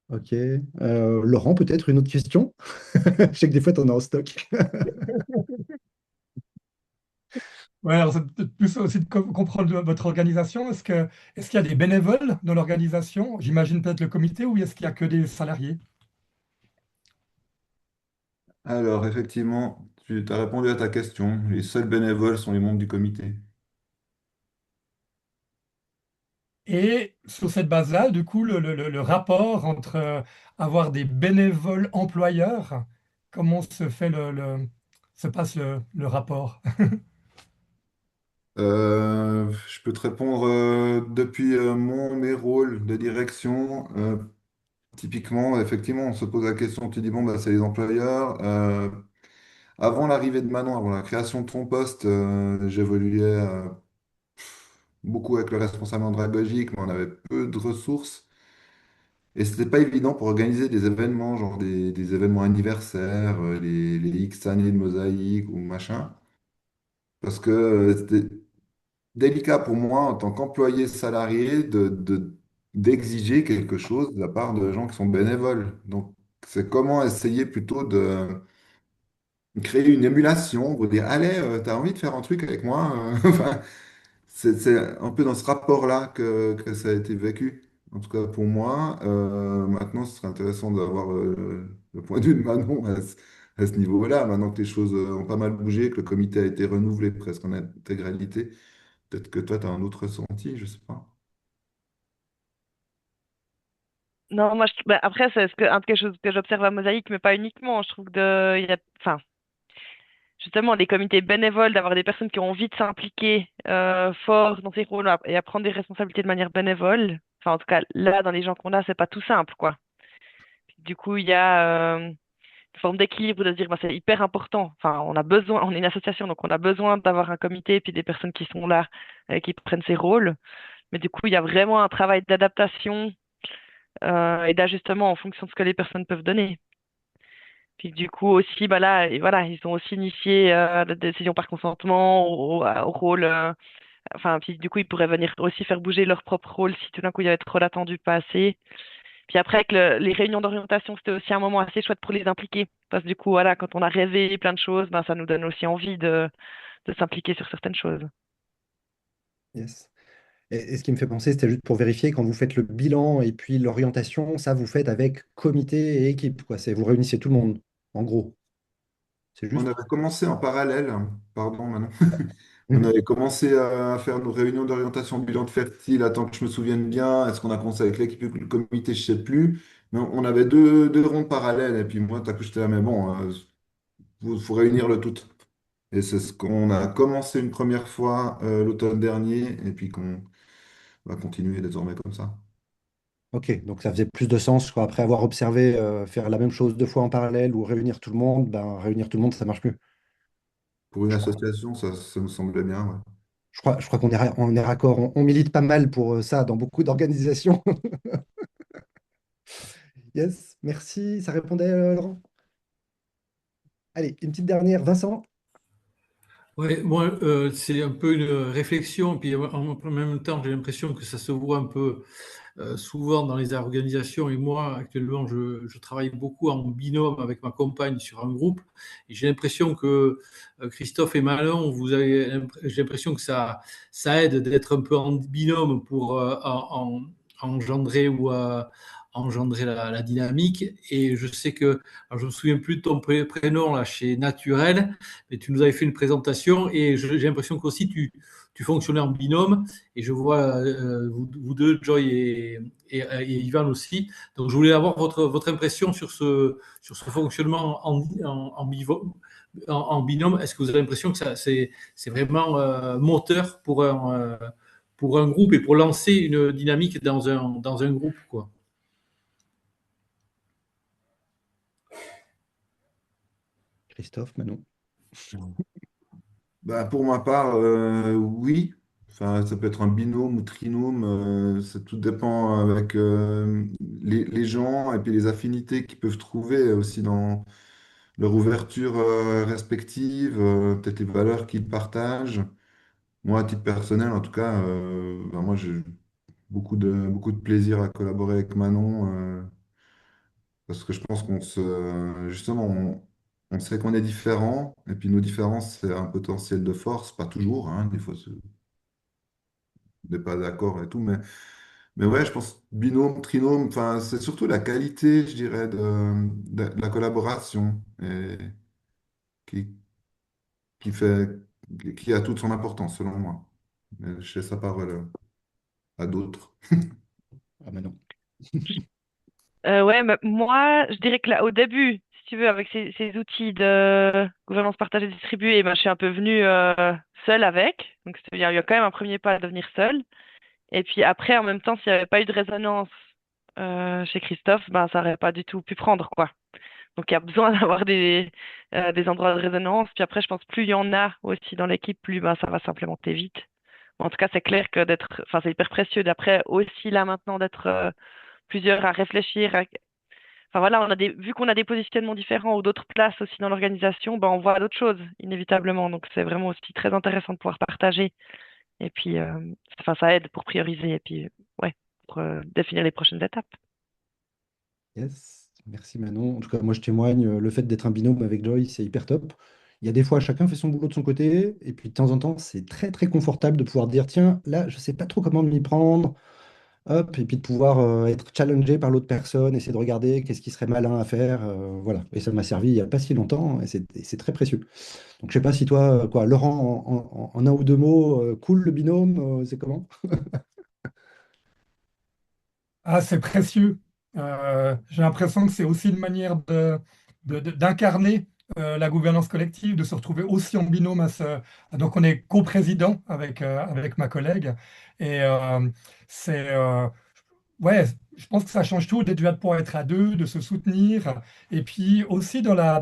Ok. Laurent, peut-être une autre question? Je sais que des fois, tu en as en stock. Ouais, alors c'est peut-être plus aussi de comprendre votre organisation. Est-ce qu'il y a des bénévoles dans l'organisation? J'imagine peut-être le comité ou est-ce qu'il y a que des salariés? Alors, effectivement, tu as répondu à ta question. Les seuls bénévoles sont les membres du comité. Et sur cette base-là, du coup, le rapport entre avoir des bénévoles employeurs, comment se passe le rapport? Je peux te répondre depuis mes rôles de direction. Typiquement, effectivement, on se pose la question, tu dis, bon, bah, c'est les employeurs. Avant l'arrivée de Manon, avant la création de ton poste, j'évoluais beaucoup avec le responsable andragogique, mais on avait peu de ressources. Et c'était pas évident pour organiser des événements, genre des événements anniversaires, les X années de mosaïque ou machin. Parce que c'était délicat pour moi, en tant qu'employé salarié, d'exiger quelque chose de la part de gens qui sont bénévoles. Donc, c'est comment essayer plutôt de créer une émulation, vous dire, allez, t'as envie de faire un truc avec moi? Enfin, c'est un peu dans ce rapport-là que ça a été vécu. En tout cas pour moi. Maintenant, ce serait intéressant d'avoir le point de vue de Manon à ce niveau-là. Maintenant que les choses ont pas mal bougé, que le comité a été renouvelé presque en intégralité, peut-être que toi, tu as un autre ressenti, je sais pas. Non, moi, après, c'est quelque chose que j'observe à Mosaïque, mais pas uniquement. Je trouve enfin, justement, des comités bénévoles, d'avoir des personnes qui ont envie de s'impliquer fort dans ces rôles et à prendre des responsabilités de manière bénévole. Enfin, en tout cas, là, dans les gens qu'on a, c'est pas tout simple, quoi. Du coup, il y a une forme d'équilibre de se dire, bah, c'est hyper important. Enfin, on est une association, donc on a besoin d'avoir un comité et puis des personnes qui sont là, qui prennent ces rôles. Mais du coup, il y a vraiment un travail d'adaptation et d'ajustement en fonction de ce que les personnes peuvent donner. Puis du coup aussi, bah là, et voilà, ils ont aussi initié la décision par consentement au rôle Enfin, puis du coup, ils pourraient venir aussi faire bouger leur propre rôle si tout d'un coup il y avait trop d'attendu pas assez. Puis après, avec les réunions d'orientation, c'était aussi un moment assez chouette pour les impliquer. Parce que du coup, voilà, quand on a rêvé plein de choses, ben, ça nous donne aussi envie de s'impliquer sur certaines choses. Yes. Et ce qui me fait penser, c'était juste pour vérifier, quand vous faites le bilan et puis l'orientation, ça vous faites avec comité et équipe, quoi. Vous réunissez tout le monde, en gros. C'est On juste. avait commencé en parallèle, pardon Manon, on avait commencé à faire nos réunions d'orientation bilan de fertile, attends que je me souvienne bien, est-ce qu'on a commencé avec l'équipe ou le comité, je sais plus, mais on avait deux rondes parallèles, et puis moi, t'as coup, j'étais là, mais bon, faut réunir le tout. Et c'est ce qu'on a commencé une première fois l'automne dernier, et puis qu'on va continuer désormais comme ça. Ok, donc ça faisait plus de sens, quoi. Après avoir observé faire la même chose deux fois en parallèle ou réunir tout le monde, ben, réunir tout le monde, ça marche mieux. Pour une Je crois. association, ça nous semblait bien, ouais. Je crois on est raccord. On milite pas mal pour ça dans beaucoup d'organisations. Yes, merci. Ça répondait, Laurent? Allez, une petite dernière. Vincent? Ouais, moi, c'est un peu une réflexion, puis en même temps, j'ai l'impression que ça se voit un peu souvent dans les organisations. Et moi, actuellement, je travaille beaucoup en binôme avec ma compagne sur un groupe. Et j'ai l'impression que Christophe et Manon, j'ai l'impression que ça aide d'être un peu en binôme pour engendrer ou engendrer la dynamique. Et je sais que, alors je me souviens plus de ton prénom là chez Naturel, mais tu nous avais fait une présentation et j'ai l'impression qu'aussi tu fonctionnais en binôme. Et je vois vous deux, Joy et Ivan aussi. Donc, je voulais avoir votre impression sur ce fonctionnement en binôme. Est-ce que vous avez l'impression que c'est vraiment moteur pour un groupe et pour lancer une dynamique dans un groupe, quoi? Christophe, Manon. Bah, pour ma part, oui. Enfin, ça peut être un binôme ou trinôme. Ça tout dépend avec les gens et puis les affinités qu'ils peuvent trouver aussi dans leur ouverture respective, peut-être les valeurs qu'ils partagent. Moi, à titre personnel, en tout cas, ben, moi, j'ai beaucoup de plaisir à collaborer avec Manon parce que je pense justement, on sait qu'on est différents et puis nos différences, c'est un potentiel de force, pas toujours, hein, des fois, on n'est pas d'accord et tout, mais ouais, je pense binôme, trinôme, enfin, c'est surtout la qualité, je dirais, de la collaboration et qui, qui fait, qui a toute son importance, selon moi. Mais je laisse la parole à d'autres. Ah, Manon. Ouais, mais moi, je dirais que là, au début, si tu veux, avec ces outils de gouvernance partagée distribuée, ben, je suis un peu venue seule avec. Donc, c'est-à-dire, il y a quand même un premier pas à devenir seule. Et puis après, en même temps, s'il n'y avait pas eu de résonance chez Christophe, ben, ça n'aurait pas du tout pu prendre, quoi. Donc, il y a besoin d'avoir des endroits de résonance. Puis après, je pense plus il y en a aussi dans l'équipe, plus ben, ça va s'implémenter vite. En tout cas, c'est clair que enfin, c'est hyper précieux d'après aussi là maintenant d'être plusieurs à réfléchir. Enfin voilà, vu qu'on a des positionnements différents ou d'autres places aussi dans l'organisation, ben, on voit d'autres choses inévitablement. Donc, c'est vraiment aussi très intéressant de pouvoir partager. Et puis, enfin, ça aide pour prioriser et puis, ouais, pour définir les prochaines étapes. Yes, merci Manon. En tout cas, moi je témoigne, le fait d'être un binôme avec Joy, c'est hyper top. Il y a des fois, chacun fait son boulot de son côté, et puis de temps en temps, c'est très très confortable de pouvoir dire, tiens, là, je sais pas trop comment m'y prendre, hop, et puis de pouvoir être challengé par l'autre personne, essayer de regarder qu'est-ce qui serait malin à faire, voilà. Et ça m'a servi il y a pas si longtemps, et c'est très précieux. Donc je sais pas si toi, quoi, Laurent, en un ou deux mots, cool le binôme, c'est comment? Ah, c'est précieux. J'ai l'impression que c'est aussi une manière d'incarner la gouvernance collective, de se retrouver aussi en binôme donc on est coprésident avec ma collègue. Et c'est ouais, je pense que ça change tout déjà de pouvoir être à deux, de se soutenir. Et puis aussi dans la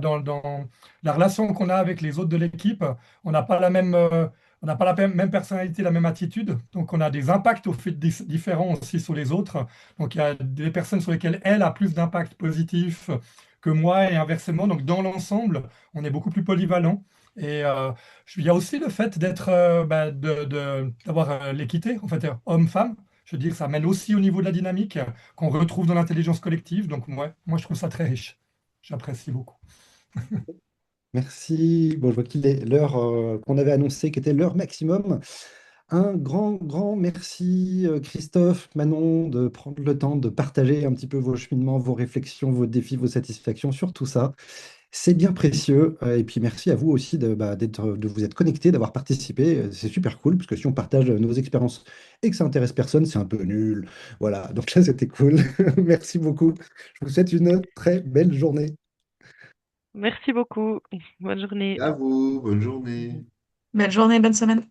relation qu'on a avec les autres de l'équipe, on n'a pas la même, on n'a pas la même personnalité, la même attitude. Donc on a des impacts au fait différents aussi sur les autres. Donc il y a des personnes sur lesquelles elle a plus d'impact positif que moi et inversement. Donc dans l'ensemble, on est beaucoup plus polyvalent. Et il y a aussi le fait d'avoir l'équité, en fait, homme-femme. Je veux dire, ça mène aussi au niveau de la dynamique qu'on retrouve dans l'intelligence collective. Donc, moi, je trouve ça très riche. J'apprécie beaucoup. Merci. Bon, je vois qu'il est l'heure qu'on avait annoncée, qui était l'heure maximum. Un grand, grand merci, Christophe, Manon, de prendre le temps de partager un petit peu vos cheminements, vos réflexions, vos défis, vos satisfactions sur tout ça. C'est bien précieux. Et puis merci à vous aussi de vous être connectés, d'avoir participé. C'est super cool, parce que si on partage nos expériences et que ça intéresse personne, c'est un peu nul. Voilà, donc là, c'était cool. Merci beaucoup. Je vous souhaite une très belle journée. Merci beaucoup. Bonne journée. À vous, bonne journée. Belle journée, bonne semaine.